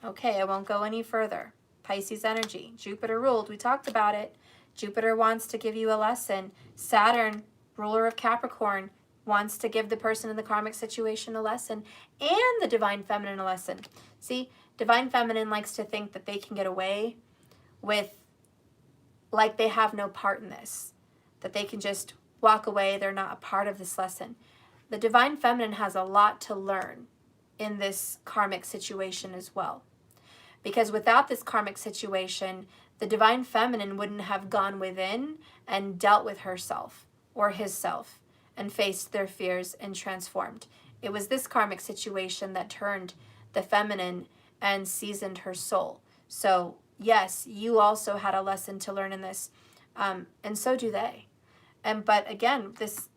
Okay, I won't go any further. Pisces energy, Jupiter ruled, we talked about it. Jupiter wants to give you a lesson. Saturn, ruler of Capricorn, wants to give the person in the karmic situation a lesson, and the Divine Feminine a lesson. See, Divine Feminine likes to think that they can get away with, like they have no part in this, that they can just walk away, they're not a part of this lesson. The Divine Feminine has a lot to learn in this karmic situation as well. Because without this karmic situation, the Divine Feminine wouldn't have gone within and dealt with herself or his self and faced their fears and transformed. It was this karmic situation that turned the feminine and seasoned her soul. So yes, you also had a lesson to learn in this, and so do they. But again, this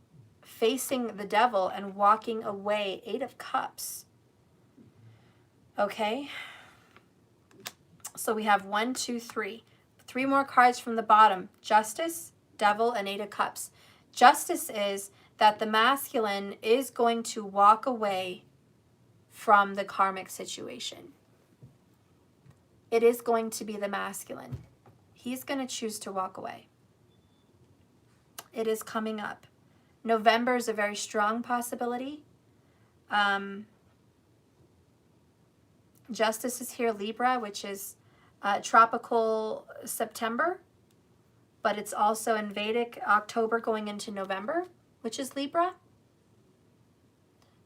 facing the devil and walking away, 8 of Cups. Okay. So we have 1, 2, 3. 3 more cards from the bottom. Justice, Devil, and 8 of Cups. Justice is that the masculine is going to walk away from the karmic situation. It is going to be the masculine. He's going to choose to walk away. It is coming up. November is a very strong possibility. Justice is here, Libra, which is tropical September, but it's also in Vedic October going into November, which is Libra.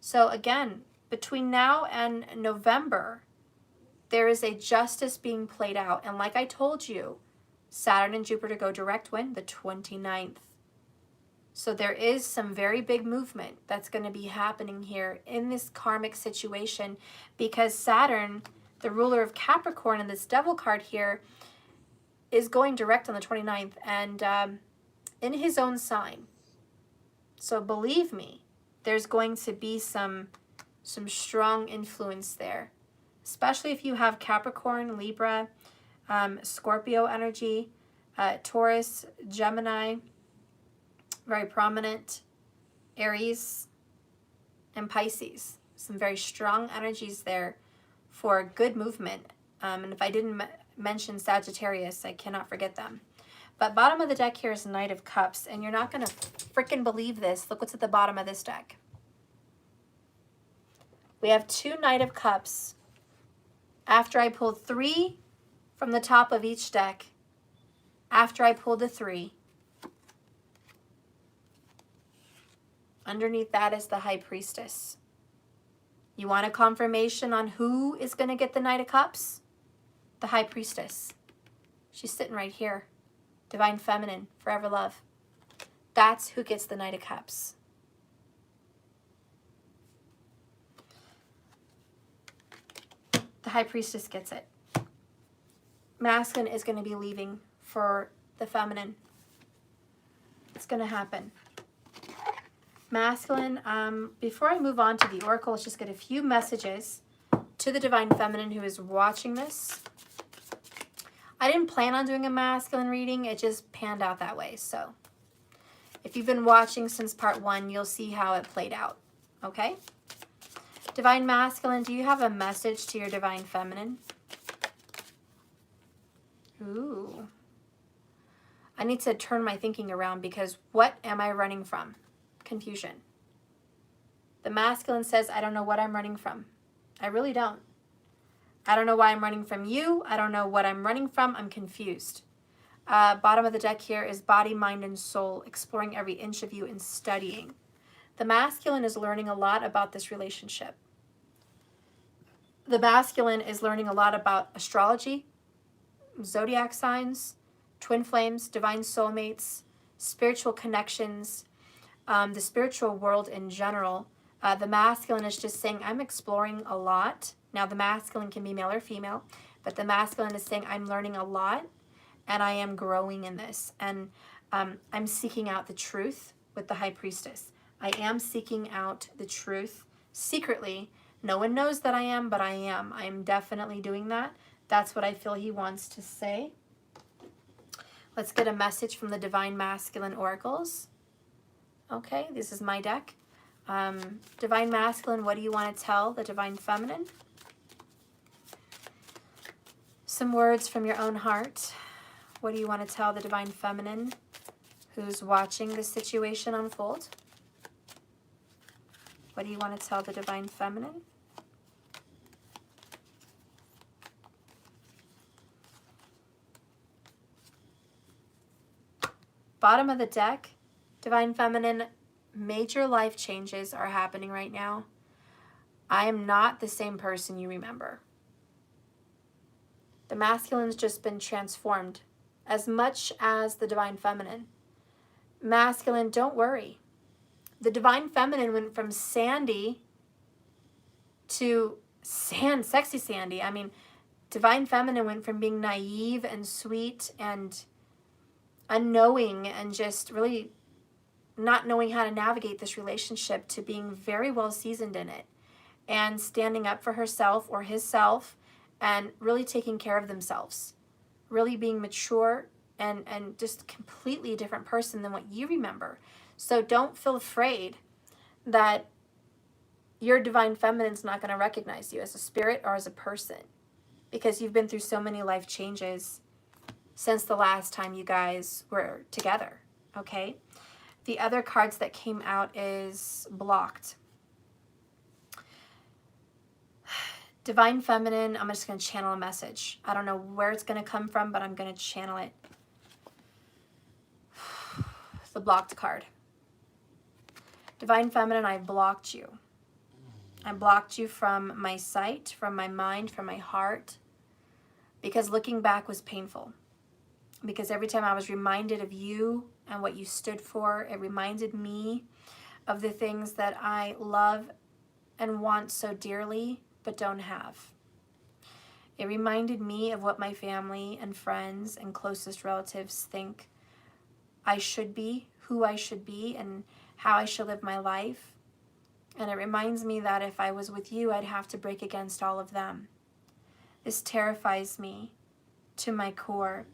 So again, between now and November, there is a justice being played out. And like I told you, Saturn and Jupiter go direct when? The 29th. So there is some very big movement that's going to be happening here in this karmic situation, because Saturn, the ruler of Capricorn, and this Devil card here, is going direct on the 29th and in his own sign. So believe me, there's going to be some strong influence there, especially if you have Capricorn, Libra, Scorpio energy, Taurus, Gemini, very prominent, Aries, and Pisces. Some very strong energies there for good movement. And if I didn't mention Sagittarius, I cannot forget them. But bottom of the deck here is Knight of Cups, and you're not going to freaking believe this. Look what's at the bottom of this deck. We have 2 Knight of Cups. After I pulled 3 from the top of each deck, after I pulled the 3, underneath that is the High Priestess. You want a confirmation on who is going to get the Knight of Cups? The High Priestess. She's sitting right here. Divine Feminine, forever love. That's who gets the Knight of Cups. The High Priestess gets it. Masculine is going to be leaving for the feminine. It's going to happen. Masculine, before I move on to the oracle, let's just get a few messages to the Divine Feminine who is watching this. I didn't plan on doing a masculine reading. It just panned out that way. So if you've been watching since part 1, you'll see how it played out. Okay? Divine Masculine, do you have a message to your Divine Feminine? Ooh. I need to turn my thinking around because what am I running from? Confusion. The masculine says, I don't know what I'm running from. I really don't. I don't know why I'm running from you. I don't know what I'm running from. I'm confused. Bottom of the deck here is body, mind, and soul, exploring every inch of you and studying. The masculine is learning a lot about this relationship. The masculine is learning a lot about astrology, zodiac signs, twin flames, divine soulmates, spiritual connections, the spiritual world in general. The masculine is just saying, I'm exploring a lot. Now, the masculine can be male or female, but the masculine is saying, I'm learning a lot, and I am growing in this. And I'm seeking out the truth with the High Priestess. I am seeking out the truth secretly. No one knows that I am, but I am. I am definitely doing that. That's what I feel he wants to say. Let's get a message from the Divine Masculine Oracles. Okay, this is my deck. Divine Masculine, what do you want to tell the Divine Feminine? Some words from your own heart. What do you want to tell the Divine Feminine who's watching this situation unfold? What do you want to tell the Divine Feminine? Bottom of the deck, Divine Feminine, major life changes are happening right now. I am not the same person you remember. The masculine's just been transformed as much as the Divine Feminine. Masculine, don't worry. The Divine Feminine went from Sandy to sexy Sandy. I mean, Divine Feminine went from being naive and sweet and unknowing and just really not knowing how to navigate this relationship to being very well seasoned in it and standing up for herself or himself and really taking care of themselves, really being mature and just completely a different person than what you remember. So don't feel afraid that your Divine Feminine's not going to recognize you as a spirit or as a person because you've been through so many life changes since the last time you guys were together, okay? The other cards that came out is blocked. Divine Feminine, I'm just going to channel a message. I don't know where it's going to come from, but I'm going to channel it. The blocked card. Divine Feminine, I blocked you. I blocked you from my sight, from my mind, from my heart, because looking back was painful. Because every time I was reminded of you and what you stood for, it reminded me of the things that I love and want so dearly, but don't have. It reminded me of what my family and friends and closest relatives think I should be, who I should be, and how I should live my life. And it reminds me that if I was with you, I'd have to break against all of them. This terrifies me to my core.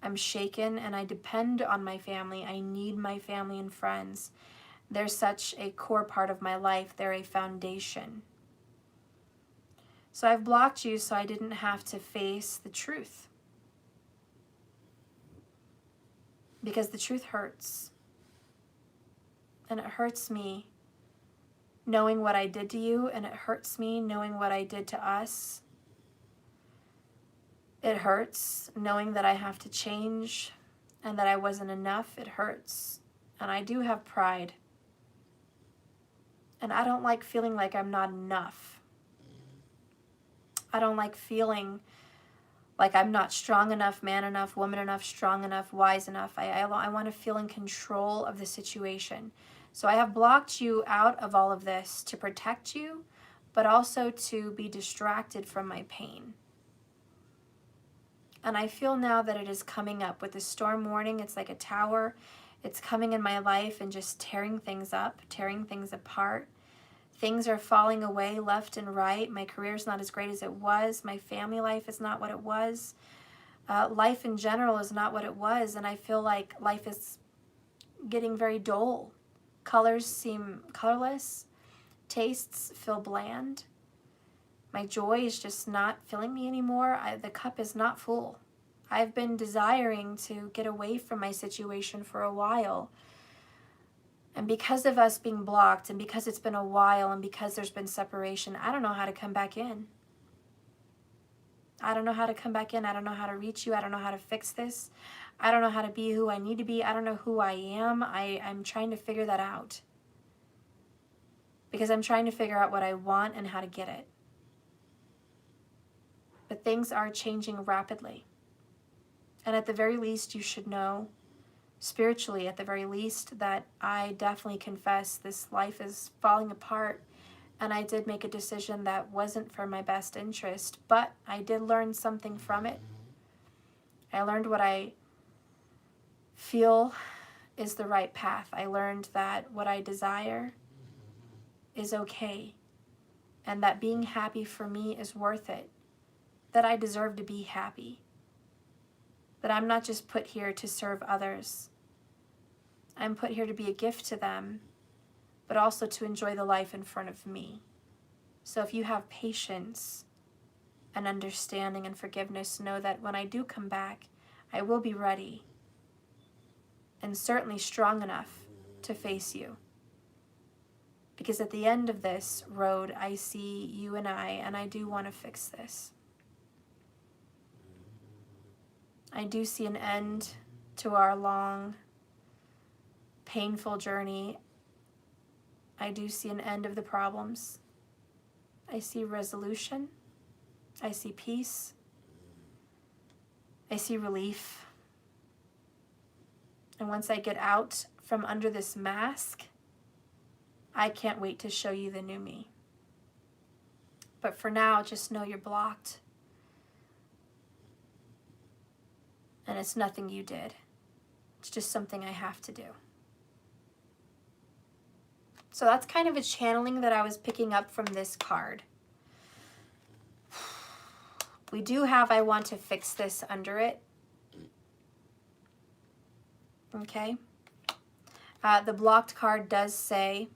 I'm shaken and I depend on my family. I need my family and friends. They're such a core part of my life. They're a foundation. So I've blocked you so I didn't have to face the truth. Because the truth hurts. And it hurts me knowing what I did to you, and it hurts me knowing what I did to us. It hurts knowing that I have to change and that I wasn't enough. It hurts. And I do have pride. And I don't like feeling like I'm not enough. I don't like feeling like I'm not strong enough, man enough, woman enough, strong enough, wise enough. I want to feel in control of the situation. So I have blocked you out of all of this to protect you, but also to be distracted from my pain. And I feel now that it is coming up with the storm warning. It's like a tower. It's coming in my life and just tearing things up, tearing things apart. Things are falling away left and right. My career's not as great as it was. My family life is not what it was. Life in general is not what it was. And I feel like life is getting very dull. Colors seem colorless. Tastes feel bland. My joy is just not filling me anymore. The cup is not full. I've been desiring to get away from my situation for a while. And because of us being blocked, and because it's been a while, and because there's been separation, I don't know how to come back in. I don't know how to come back in. I don't know how to reach you. I don't know how to fix this. I don't know how to be who I need to be. I don't know who I am. I'm trying to figure that out. Because I'm trying to figure out what I want and how to get it. But things are changing rapidly. And at the very least, you should know, spiritually at the very least, that I definitely confess this life is falling apart. And I did make a decision that wasn't for my best interest, but I did learn something from it. I learned what I feel is the right path. I learned that what I desire is okay, and that being happy for me is worth it, that I deserve to be happy, that I'm not just put here to serve others. I'm put here to be a gift to them, but also to enjoy the life in front of me. So if you have patience and understanding and forgiveness, know that when I do come back, I will be ready and certainly strong enough to face you. Because at the end of this road, I see you and I do want to fix this. I do see an end to our long, painful journey. I do see an end of the problems. I see resolution. I see peace. I see relief. And once I get out from under this mask, I can't wait to show you the new me. But for now, just know you're blocked. And it's nothing you did. It's just something I have to do. So that's kind of a channeling that I was picking up from this card. We do have I want to fix this under it. Okay. The blocked card does say,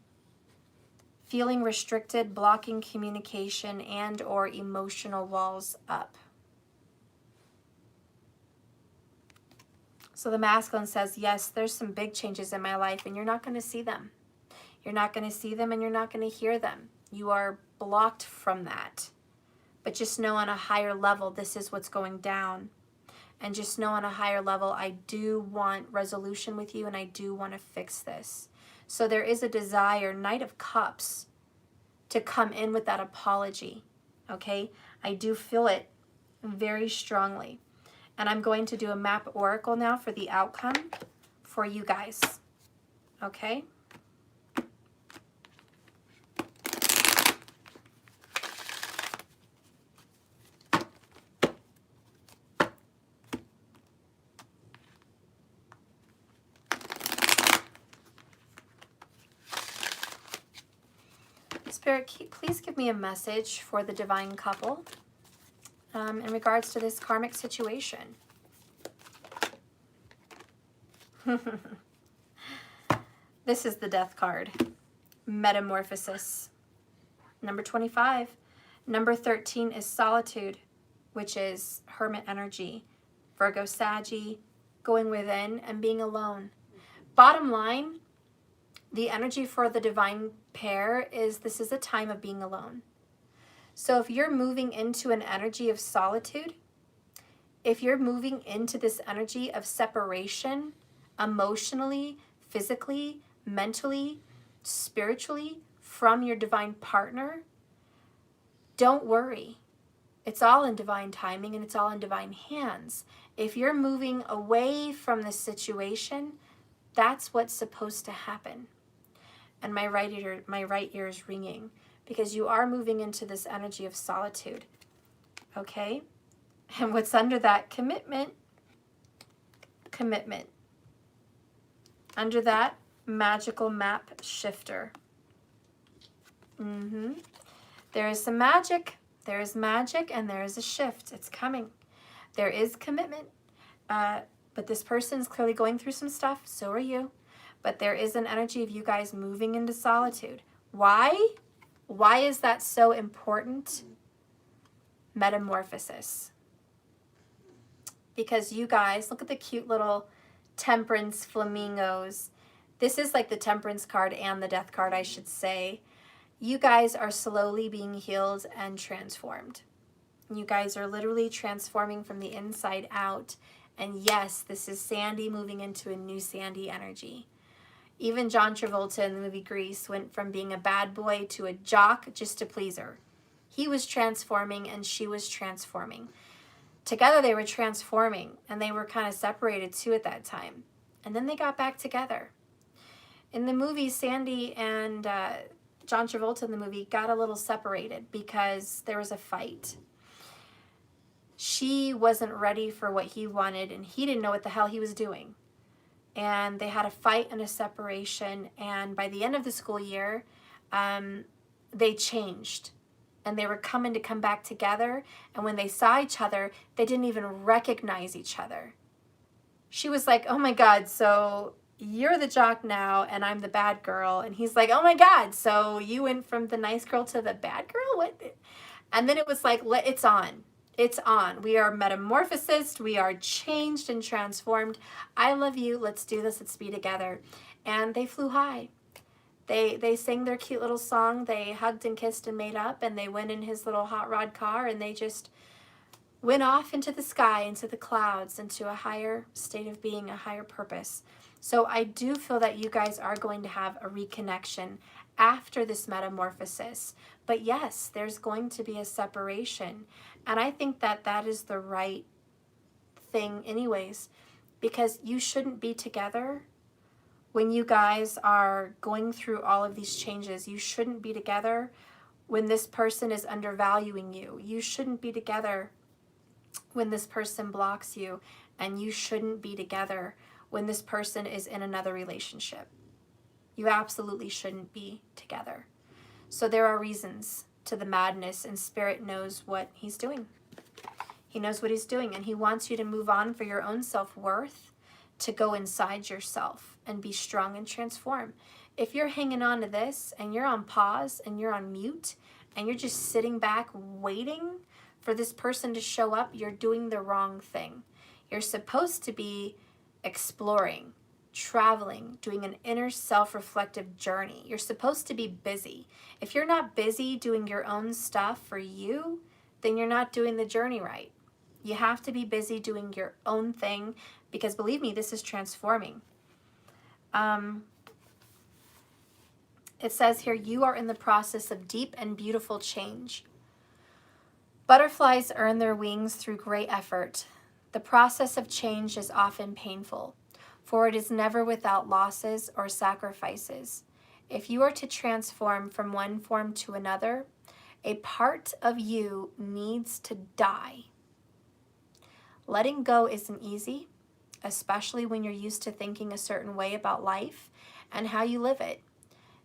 feeling restricted, blocking communication and or emotional walls up. So the masculine says, yes, there's some big changes in my life and you're not going to see them. You're not going to see them and you're not going to hear them. You are blocked from that. But just know on a higher level, this is what's going down. And just know on a higher level, I do want resolution with you and I do want to fix this. So there is a desire, Knight of Cups, to come in with that apology. Okay? I do feel it very strongly. And I'm going to do a map oracle now for the outcome for you guys. Okay? Spirit, please give me a message for the divine couple in regards to this karmic situation. This is the Death card. Metamorphosis. Number 25. Number 13 is solitude, which is hermit energy. Virgo, Saggy, going within and being alone. Bottom line, the energy for the divine pair is this is a time of being alone. So if you're moving into an energy of solitude, if you're moving into this energy of separation, emotionally, physically, mentally, spiritually, from your divine partner, don't worry. It's all in divine timing and it's all in divine hands. If you're moving away from the situation, that's what's supposed to happen. And my right ear is ringing because you are moving into this energy of solitude. Okay? And what's under that? Commitment. Commitment. Under that, magical map shifter. There is some magic. There is magic and there is a shift. It's coming. There is commitment. But this person's clearly going through some stuff. So are you. But there is an energy of you guys moving into solitude. Why? Why is that so important? Metamorphosis. Because you guys, look at the cute little temperance flamingos. This is like the temperance card and the death card, I should say. You guys are slowly being healed and transformed. You guys are literally transforming from the inside out. And yes, this is Sandy moving into a new Sandy energy. Even John Travolta in the movie Grease went from being a bad boy to a jock just to please her. He was transforming and she was transforming. Together they were transforming and they were kind of separated too at that time. And then they got back together. In the movie, Sandy and John Travolta in the movie got a little separated because there was a fight. She wasn't ready for what he wanted and he didn't know what the hell he was doing. And they had a fight and a separation, and by the end of the school year, they changed. And they were come back together, and when they saw each other, they didn't even recognize each other. She was like, oh my God, so you're the jock now, and I'm the bad girl. And he's like, oh my God, so you went from the nice girl to the bad girl? What? And then it was like, it's on. It's on. We are metamorphosed. We are changed and transformed. I love you. Let's do this. Let's be together. And they flew high. They sang their cute little song. They hugged and kissed and made up. And they went in his little hot rod car. And they just went off into the sky, into the clouds, into a higher state of being, a higher purpose. So I do feel that you guys are going to have a reconnection after this metamorphosis. But yes, there's going to be a separation. And I think that that is the right thing anyways, because you shouldn't be together when you guys are going through all of these changes. You shouldn't be together when this person is undervaluing you. You shouldn't be together when this person blocks you. And you shouldn't be together when this person is in another relationship. You absolutely shouldn't be together. So there are reasons to the madness, and Spirit knows what he's doing. He knows what he's doing, and he wants you to move on for your own self-worth, to go inside yourself and be strong and transform. If you're hanging on to this and you're on pause and you're on mute and you're just sitting back waiting for this person to show up, you're doing the wrong thing. You're supposed to be exploring, traveling, doing an inner self-reflective journey. You're supposed to be busy. If you're not busy doing your own stuff for you, then you're not doing the journey right. You have to be busy doing your own thing, because believe me, this is transforming. It says here, you are in the process of deep and beautiful change. Butterflies earn their wings through great effort. The process of change is often painful, for it is never without losses or sacrifices. If you are to transform from one form to another, a part of you needs to die. Letting go isn't easy, especially when you're used to thinking a certain way about life and how you live it.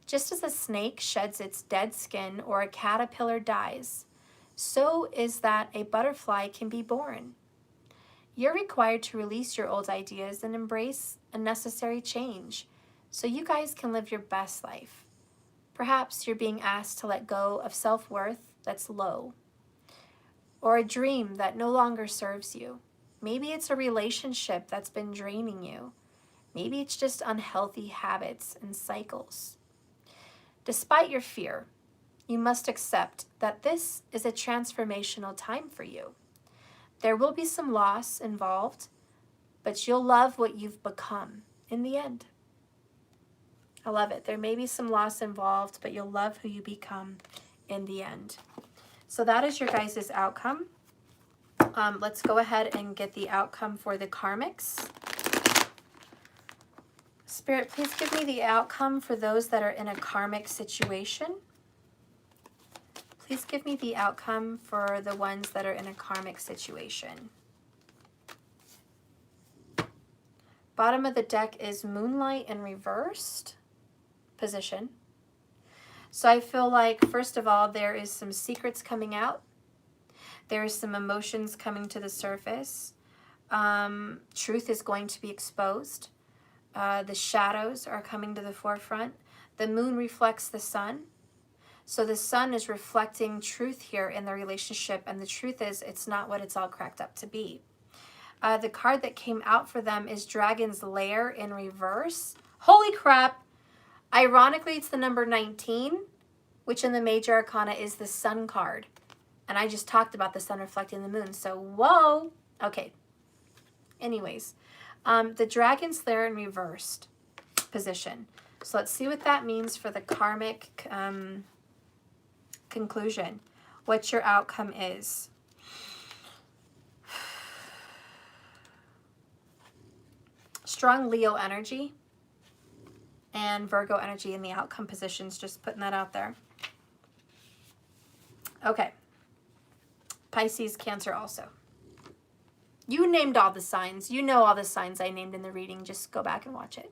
Just as a snake sheds its dead skin or a caterpillar dies, so is that a butterfly can be born. You're required to release your old ideas and embrace a necessary change so you guys can live your best life. Perhaps you're being asked to let go of self-worth that's low, or a dream that no longer serves you. Maybe it's a relationship that's been draining you. Maybe it's just unhealthy habits and cycles. Despite your fear, you must accept that this is a transformational time for you. There will be some loss involved, but you'll love what you've become in the end. I love it. There may be some loss involved, but you'll love who you become in the end. So that is your guys' outcome. Let's go ahead and get the outcome for the karmics. Spirit, please give me the outcome for those that are in a karmic situation. Please give me the outcome for the ones that are in a karmic situation. Bottom of the deck is Moonlight in reversed position. So I feel like, first of all, there is some secrets coming out. There is some emotions coming to the surface. Truth is going to be exposed. The shadows are coming to the forefront. The moon reflects the sun. So the sun is reflecting truth here in the relationship, and the truth is it's not what it's all cracked up to be. The card that came out for them is Dragon's Lair in reverse. Holy crap! Ironically, it's the number 19, which in the Major Arcana is the Sun card. And I just talked about the sun reflecting the moon, so whoa! Okay. Anyways, the Dragon's Lair in reversed position. So let's see what that means for the karmic conclusion, what your outcome is. Strong Leo energy and Virgo energy in the outcome positions, just putting that out there. Okay. Pisces, Cancer also. You named all the signs. You know all the signs I named in the reading. Just go back and watch it.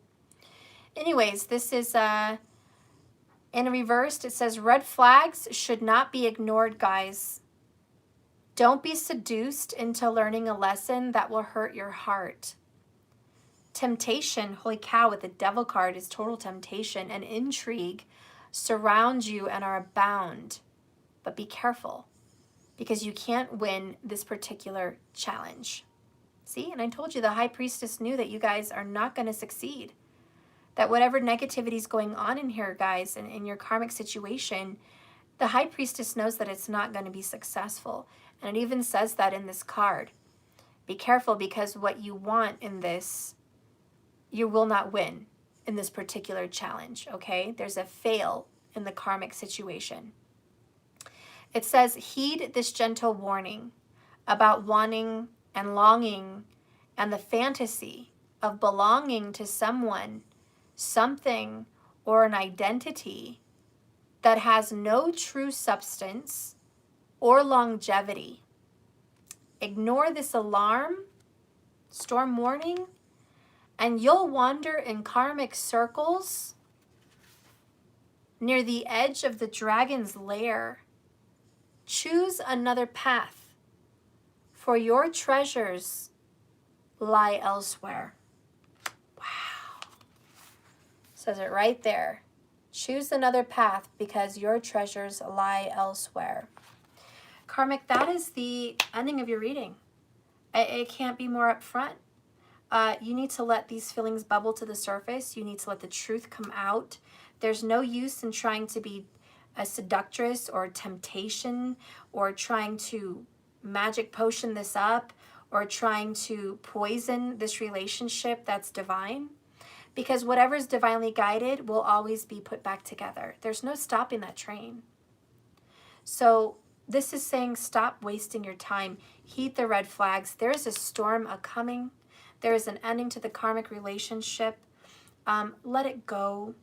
Anyways, this is in reversed. It says red flags should not be ignored, guys. Don't be seduced into learning a lesson that will hurt your heart. Temptation, holy cow, with the Devil card is total temptation, and intrigue surround you and are abound. But be careful, because you can't win this particular challenge. See, and I told you the High Priestess knew that you guys are not going to succeed. That whatever negativity is going on in here, guys, and in your karmic situation, the High Priestess knows that it's not going to be successful. And it even says that in this card. Be careful, because what you want in this, you will not win in this particular challenge, okay? There's a fail in the karmic situation. It says, heed this gentle warning about wanting and longing and the fantasy of belonging to someone, something, or an identity that has no true substance or longevity. Ignore this alarm, storm warning, and you'll wander in karmic circles near the edge of the dragon's lair. Choose another path, for your treasures lie elsewhere. Wow. Says it right there. Choose another path because your treasures lie elsewhere. Karmic, that is the ending of your reading. It can't be more upfront. You need to let these feelings bubble to the surface. You need to let the truth come out. There's no use in trying to be a seductress or temptation, or trying to magic potion this up, or trying to poison this relationship that's divine. Because whatever is divinely guided will always be put back together. There's no stopping that train. So this is saying stop wasting your time. Heed the red flags. There is a storm a-coming. There is an ending to the karmic relationship. Let it go.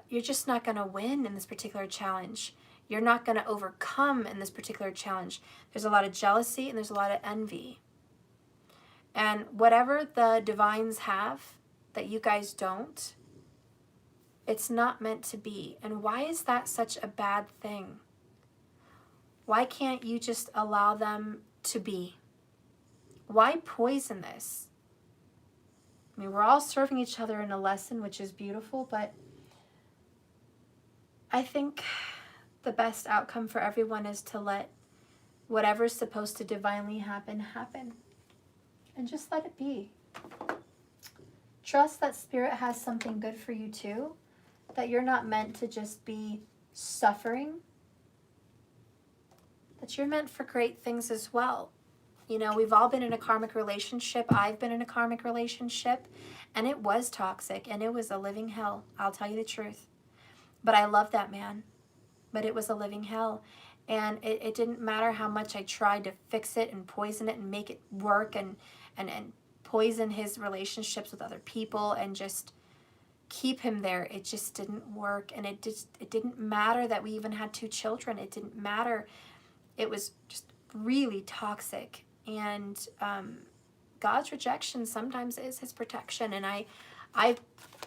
You're just not going to win in this particular challenge. You're not going to overcome in this particular challenge. There's a lot of jealousy and there's a lot of envy. And whatever the divines have that you guys don't, It's not meant to be. And why is that such a bad thing? Why can't you just allow them to be? Why poison this? I mean, we're all serving each other in a lesson, which is beautiful, but I think the best outcome for everyone is to let whatever's supposed to divinely happen, happen. And just let it be. Trust that Spirit has something good for you too, that you're not meant to just be suffering, that you're meant for great things as well. You know, we've all been in a karmic relationship. I've been in a karmic relationship, and it was toxic, and it was a living hell. I'll tell you the truth. But I love that man. But it was a living hell. And it didn't matter how much I tried to fix it and poison it and make it work and poison his relationships with other people and just keep him there. It just didn't work. And it didn't matter that we even had 2 children. It didn't matter. It was just really toxic. And God's rejection sometimes is his protection. And I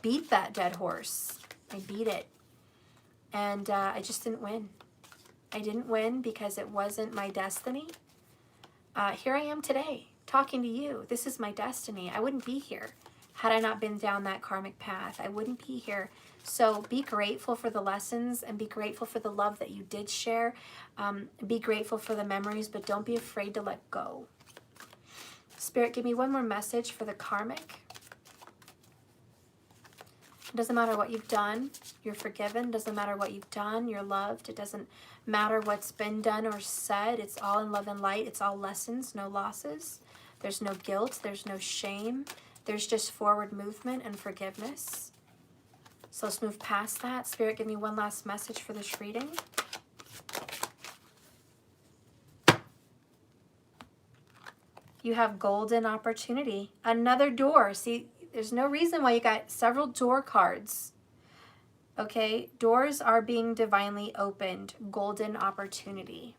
beat that dead horse. I beat it. And I just didn't win. I didn't win because it wasn't my destiny. Here I am today, talking to you. This is my destiny. I wouldn't be here had I not been down that karmic path. I wouldn't be here. So be grateful for the lessons and be grateful for the love that you did share. Be grateful for the memories, but don't be afraid to let go. Spirit, give me one more message for the karmic. It doesn't matter what you've done, you're forgiven. It doesn't matter what you've done, you're loved. It doesn't matter what's been done or said. It's all in love and light. It's all lessons, no losses. There's no guilt. There's no shame. There's just forward movement and forgiveness. So let's move past that. Spirit, give me one last message for this reading. You have golden opportunity. Another door. See, there's no reason why you got several door cards. Okay, doors are being divinely opened. Golden opportunity.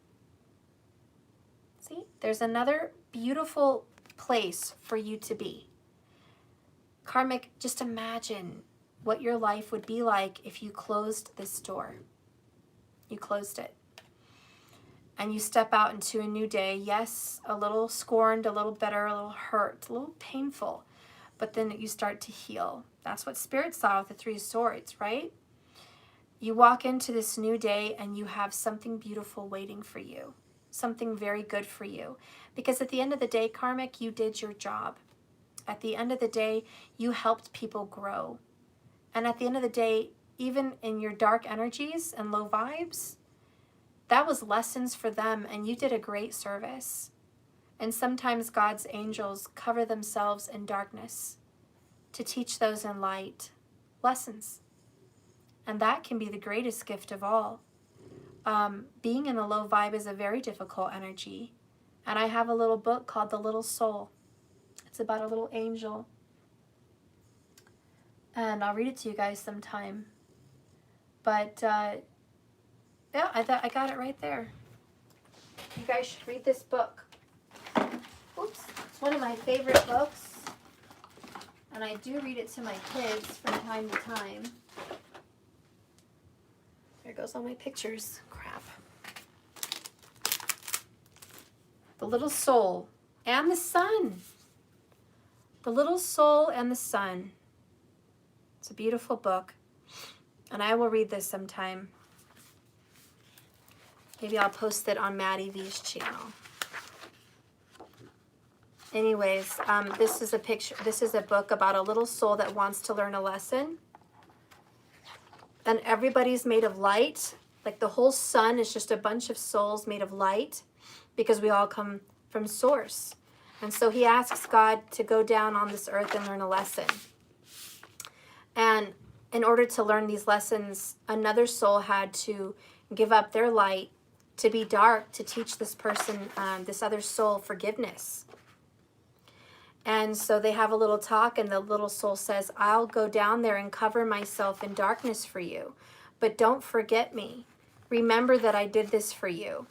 See, there's another beautiful place for you to be. Karmic, just imagine what your life would be like if you closed this door. You closed it. And you step out into a new day. Yes, a little scorned, a little bitter, a little hurt, a little painful. But then you start to heal. That's what Spirit saw with the 3 swords, right? You walk into this new day and you have something beautiful waiting for you. Something very good for you. Because at the end of the day, Karmic, you did your job. At the end of the day, you helped people grow. And at the end of the day, even in your dark energies and low vibes, that was lessons for them and you did a great service. And sometimes God's angels cover themselves in darkness to teach those in light lessons. And that can be the greatest gift of all. Being in a low vibe is a very difficult energy. And I have a little book called The Little Soul. It's about a little angel. And I'll read it to you guys sometime. But yeah, I got it right there. You guys should read this book. Oops, it's one of my favorite books. And I do read it to my kids from time to time. There goes all my pictures. Crap. The Little Soul and the Sun. The Little Soul and the Sun. It's a beautiful book. And I will read this sometime. Maybe I'll post it on Maddie V's channel. Anyways, this is a picture. This is a book about a little soul that wants to learn a lesson. And everybody's made of light. Like the whole sun is just a bunch of souls made of light because we all come from source. And so he asks God to go down on this earth and learn a lesson. And in order to learn these lessons, another soul had to give up their light to be dark to teach this person, this other soul, forgiveness. And so they have a little talk and the little soul says, I'll go down there and cover myself in darkness for you, but don't forget me. Remember that I did this for you.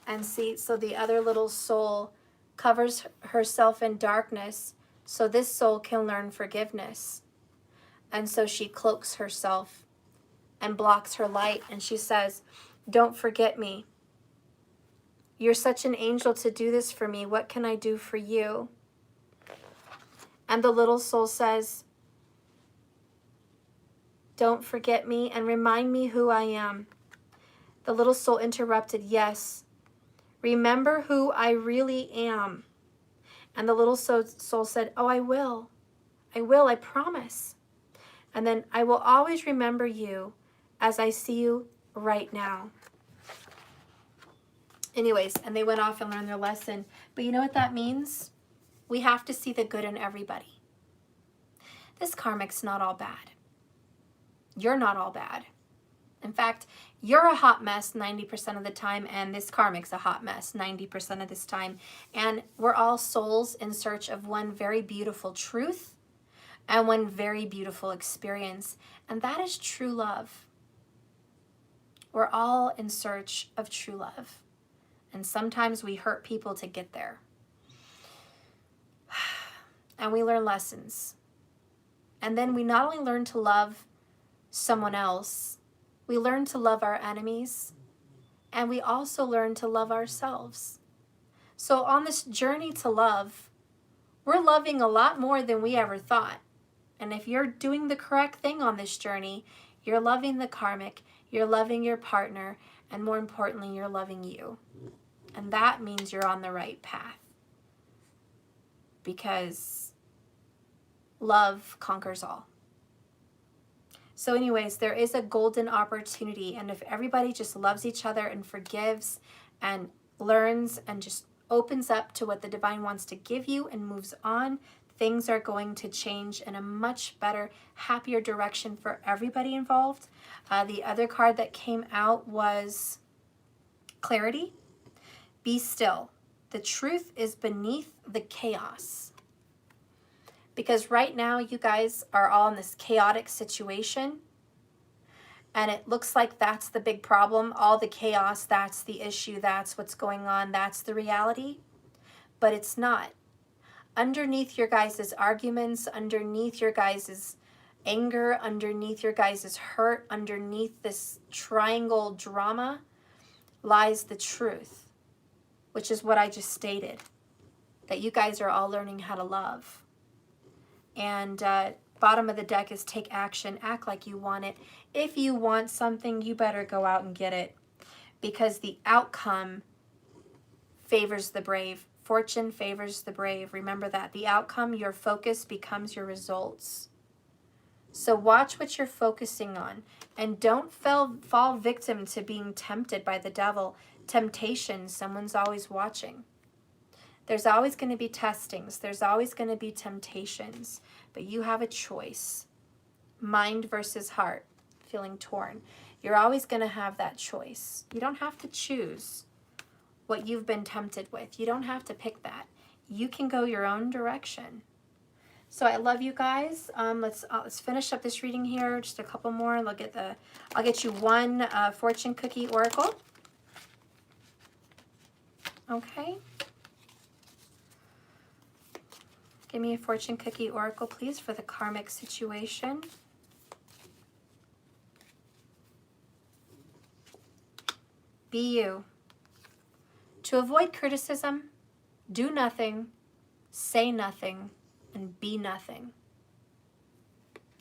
And see, so the other little soul covers herself in darkness so this soul can learn forgiveness. And so she cloaks herself and blocks her light. And she says, don't forget me. You're such an angel to do this for me. What can I do for you? And the little soul says, don't forget me and remind me who I am. The little soul interrupted, yes. Remember who I really am. And the little soul said, oh, I will. I promise. And then I will always remember you as I see you right now. Anyways, and they went off and learned their lesson. But you know what that means? We have to see the good in everybody. This karmic's not all bad. You're not all bad. In fact, you're a hot mess 90% of the time, and this karmic's a hot mess 90% of this time. And we're all souls in search of one very beautiful truth and one very beautiful experience, and that is true love. We're all in search of true love, and sometimes we hurt people to get there. And we learn lessons. And then we not only learn to love someone else, we learn to love our enemies, and we also learn to love ourselves. So on this journey to love, we're loving a lot more than we ever thought. And if you're doing the correct thing on this journey, you're loving the karmic, you're loving your partner, and more importantly, you're loving you. And that means you're on the right path. Because love conquers all. So anyways, there is a golden opportunity, and if everybody just loves each other and forgives and learns and just opens up to what the divine wants to give you and moves on, things are going to change in a much better, happier direction for everybody involved. The other card that came out was clarity. Be still. The truth is beneath the chaos. Because right now you guys are all in this chaotic situation, and it looks like that's the big problem. All the chaos, that's the issue, that's what's going on, that's the reality. But it's not. Underneath your guys' arguments, underneath your guys' anger, underneath your guys' hurt, underneath this triangle drama lies the truth, which is what I just stated, that you guys are all learning how to love. And bottom of the deck is take action, act like you want it. If you want something, you better go out and get it, because the outcome favors the brave. Fortune favors the brave. Remember that. The outcome, your focus becomes your results. So watch what you're focusing on, and don't fall victim to being tempted by the devil. Temptation, someone's always watching. There's always going to be testings. There's always going to be temptations. But you have a choice. Mind versus heart. Feeling torn. You're always going to have that choice. You don't have to choose what you've been tempted with. You don't have to pick that. You can go your own direction. So I love you guys. Let's finish up this reading here. Just a couple more. I'll get you one fortune cookie oracle. Okay. Give me a fortune cookie oracle, please, for the karmic situation. Be you. To avoid criticism, do nothing, say nothing, and be nothing.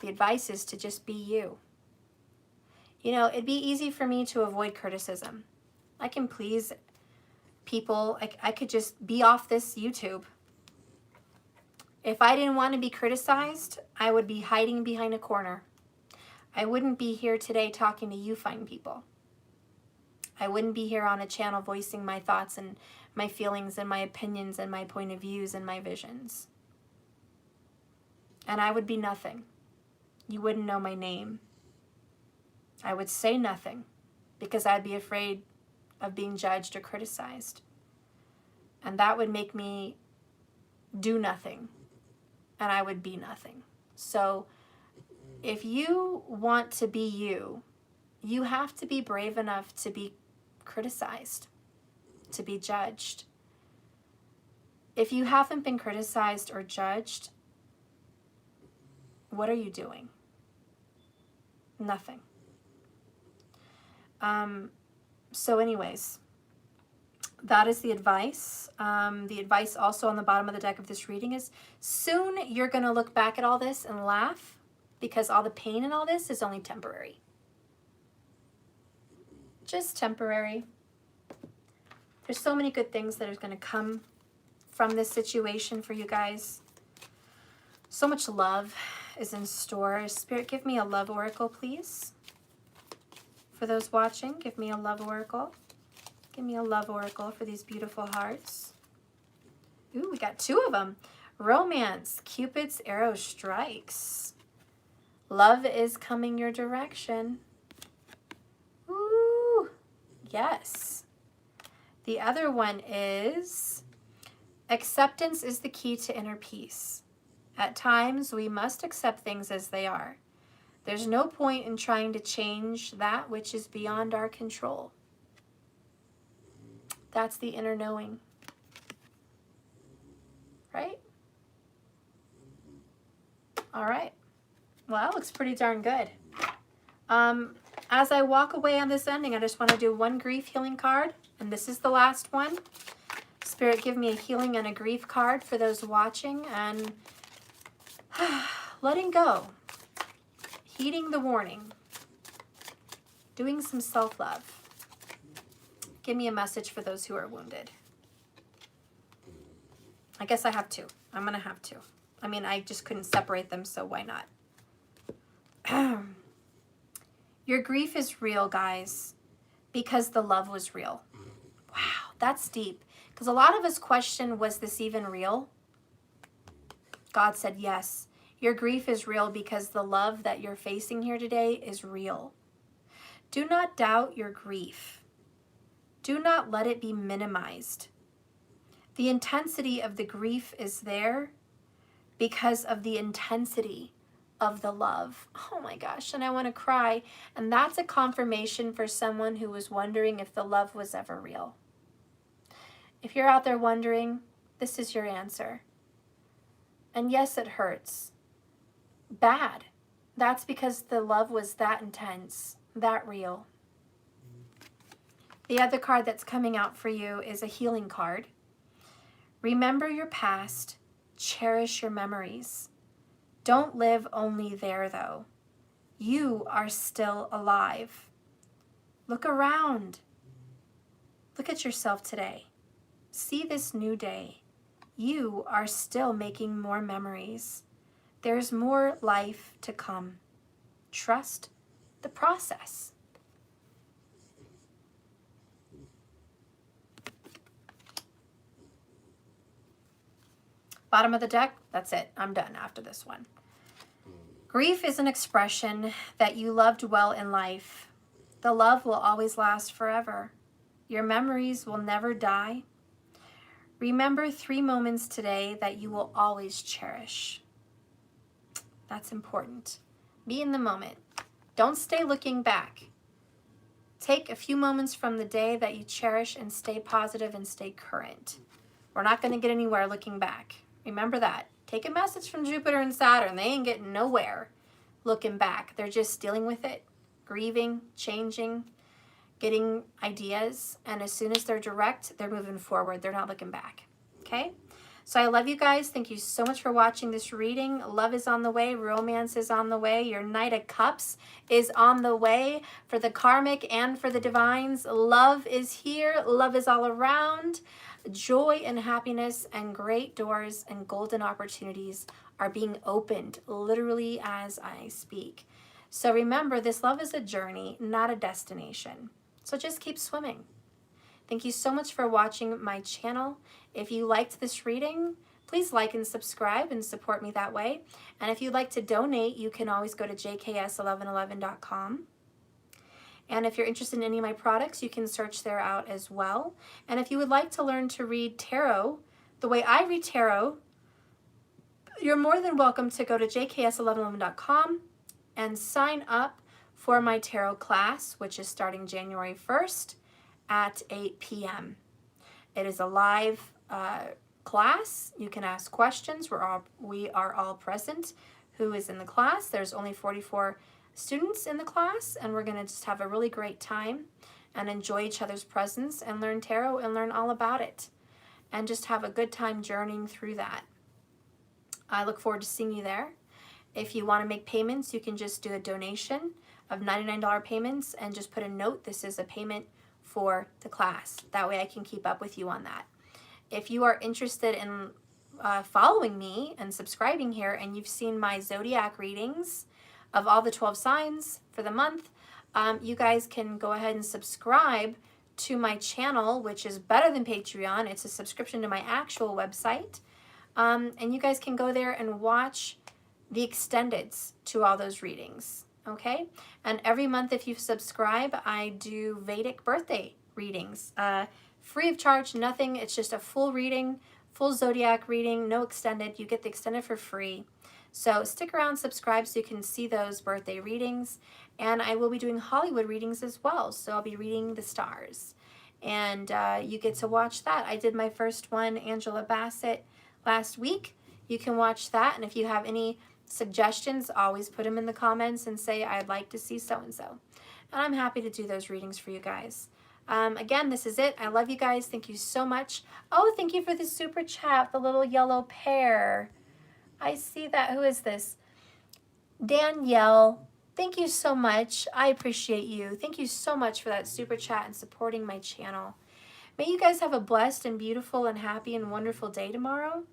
The advice is to just be you. You know, it'd be easy for me to avoid criticism. I can please people. I could just be off this YouTube. If I didn't want to be criticized, I would be hiding behind a corner. I wouldn't be here today talking to you fine people. I wouldn't be here on a channel voicing my thoughts and my feelings and my opinions and my point of views and my visions. And I would be nothing. You wouldn't know my name. I would say nothing because I'd be afraid of being judged or criticized. And that would make me do nothing. And I would be nothing. So if you want to be you, you have to be brave enough to be criticized, to be judged. If you haven't been criticized or judged, what are you doing? Nothing. So anyways, that is the advice. The advice also on the bottom of the deck of this reading is soon you're going to look back at all this and laugh because all the pain and all this is only temporary. Just temporary. There's so many good things that are going to come from this situation for you guys. So much love is in store. Spirit, give me a love oracle, please. For those watching, give me a love oracle. Give me a love oracle for these beautiful hearts. Ooh, we got 2 of them. Romance. Cupid's arrow strikes. Love is coming your direction. Ooh, yes. The other one is acceptance is the key to inner peace. At times, we must accept things as they are. There's no point in trying to change that which is beyond our control. That's the inner knowing. Right? All right. Well, that looks pretty darn good. As I walk away on this ending, I just want to do 1 grief healing card, and this is the last one. Spirit, give me a healing and a grief card for those watching, and letting go, heeding the warning, doing some self-love. Give me a message for those who are wounded. I guess I have 2. I'm going to have 2. I mean, I just couldn't separate them, so why not? Your grief is real, guys, because the love was real. Wow, that's deep. Because a lot of us question, was this even real? God said, yes. Your grief is real because the love that you're facing here today is real. Do not doubt your grief. Do not let it be minimized. The intensity of the grief is there because of the intensity of the love. Oh my gosh, and I want to cry. And that's a confirmation for someone who was wondering if the love was ever real. If you're out there wondering, this is your answer. And yes, it hurts. Bad. That's because the love was that intense, that real. The other card that's coming out for you is a healing card. Remember your past. Cherish your memories. Don't live only there, though. You are still alive. Look around. Look at yourself today. See this new day. You are still making more memories. There's more life to come. Trust the process. Bottom of the deck, that's it. I'm done after this one. Grief is an expression that you loved well in life. The love will always last forever. Your memories will never die. Remember 3 moments today that you will always cherish. That's important. Be in the moment. Don't stay looking back. Take a few moments from the day that you cherish and stay positive and stay current. We're not going to get anywhere looking back. Remember that. Take a message from Jupiter and Saturn. They ain't getting nowhere looking back. They're just dealing with it, grieving, changing, getting ideas. And as soon as they're direct, they're moving forward. They're not looking back. Okay? So I love you guys. Thank you so much for watching this reading. Love is on the way. Romance is on the way. Your Knight of Cups is on the way for the karmic and for the divines. Love is here. Love is all around. Joy and happiness and great doors and golden opportunities are being opened literally as I speak. So remember, this love is a journey, not a destination. So just keep swimming. Thank you so much for watching my channel. If you liked this reading, please like and subscribe and support me that way. And if you'd like to donate, you can always go to jks1111.com. And if you're interested in any of my products, you can search there out as well. And if you would like to learn to read tarot the way I read tarot, you're more than welcome to go to jks1111.com and sign up for my tarot class, which is starting January 1st at 8 p.m. It is a live class. You can ask questions. We are all present who is in the class. There's only 44 students in the class, and we're going to just have a really great time and enjoy each other's presence and learn tarot and learn all about it and just have a good time journeying through that. I look forward to seeing you there. If you want to make payments, you can just do a donation of $99 payments and just put a note, this is a payment for the class. That way I can keep up with you on that. If you are interested in following me and subscribing here, and you've seen my zodiac readings of all the 12 signs for the month, you guys can go ahead and subscribe to my channel, which is better than Patreon. It's a subscription to my actual website. And you guys can go there and watch the extendeds to all those readings, okay? And every month, if you subscribe, I do Vedic birthday readings. Free of charge, nothing. It's just a full reading, full zodiac reading, no extended. You get the extended for free. So stick around, subscribe so you can see those birthday readings. And I will be doing Hollywood readings as well. So I'll be reading the stars. And you get to watch that. I did my first one, Angela Bassett, last week. You can watch that. And if you have any suggestions, always put them in the comments and say, I'd like to see so-and-so. And I'm happy to do those readings for you guys. Again, this is it. I love you guys. Thank you so much. Oh, thank you for the super chat, the little yellow pear. I see that. Who is this? Danielle. Thank you so much. I appreciate you. Thank you so much for that super chat and supporting my channel. May you guys have a blessed and beautiful and happy and wonderful day tomorrow.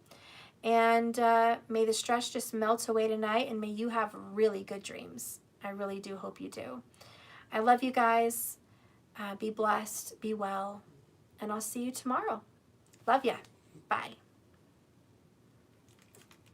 And may the stress just melt away tonight, and may you have really good dreams. I really do hope you do. I love you guys. Be blessed, be well, and I'll see you tomorrow. Love ya. Bye.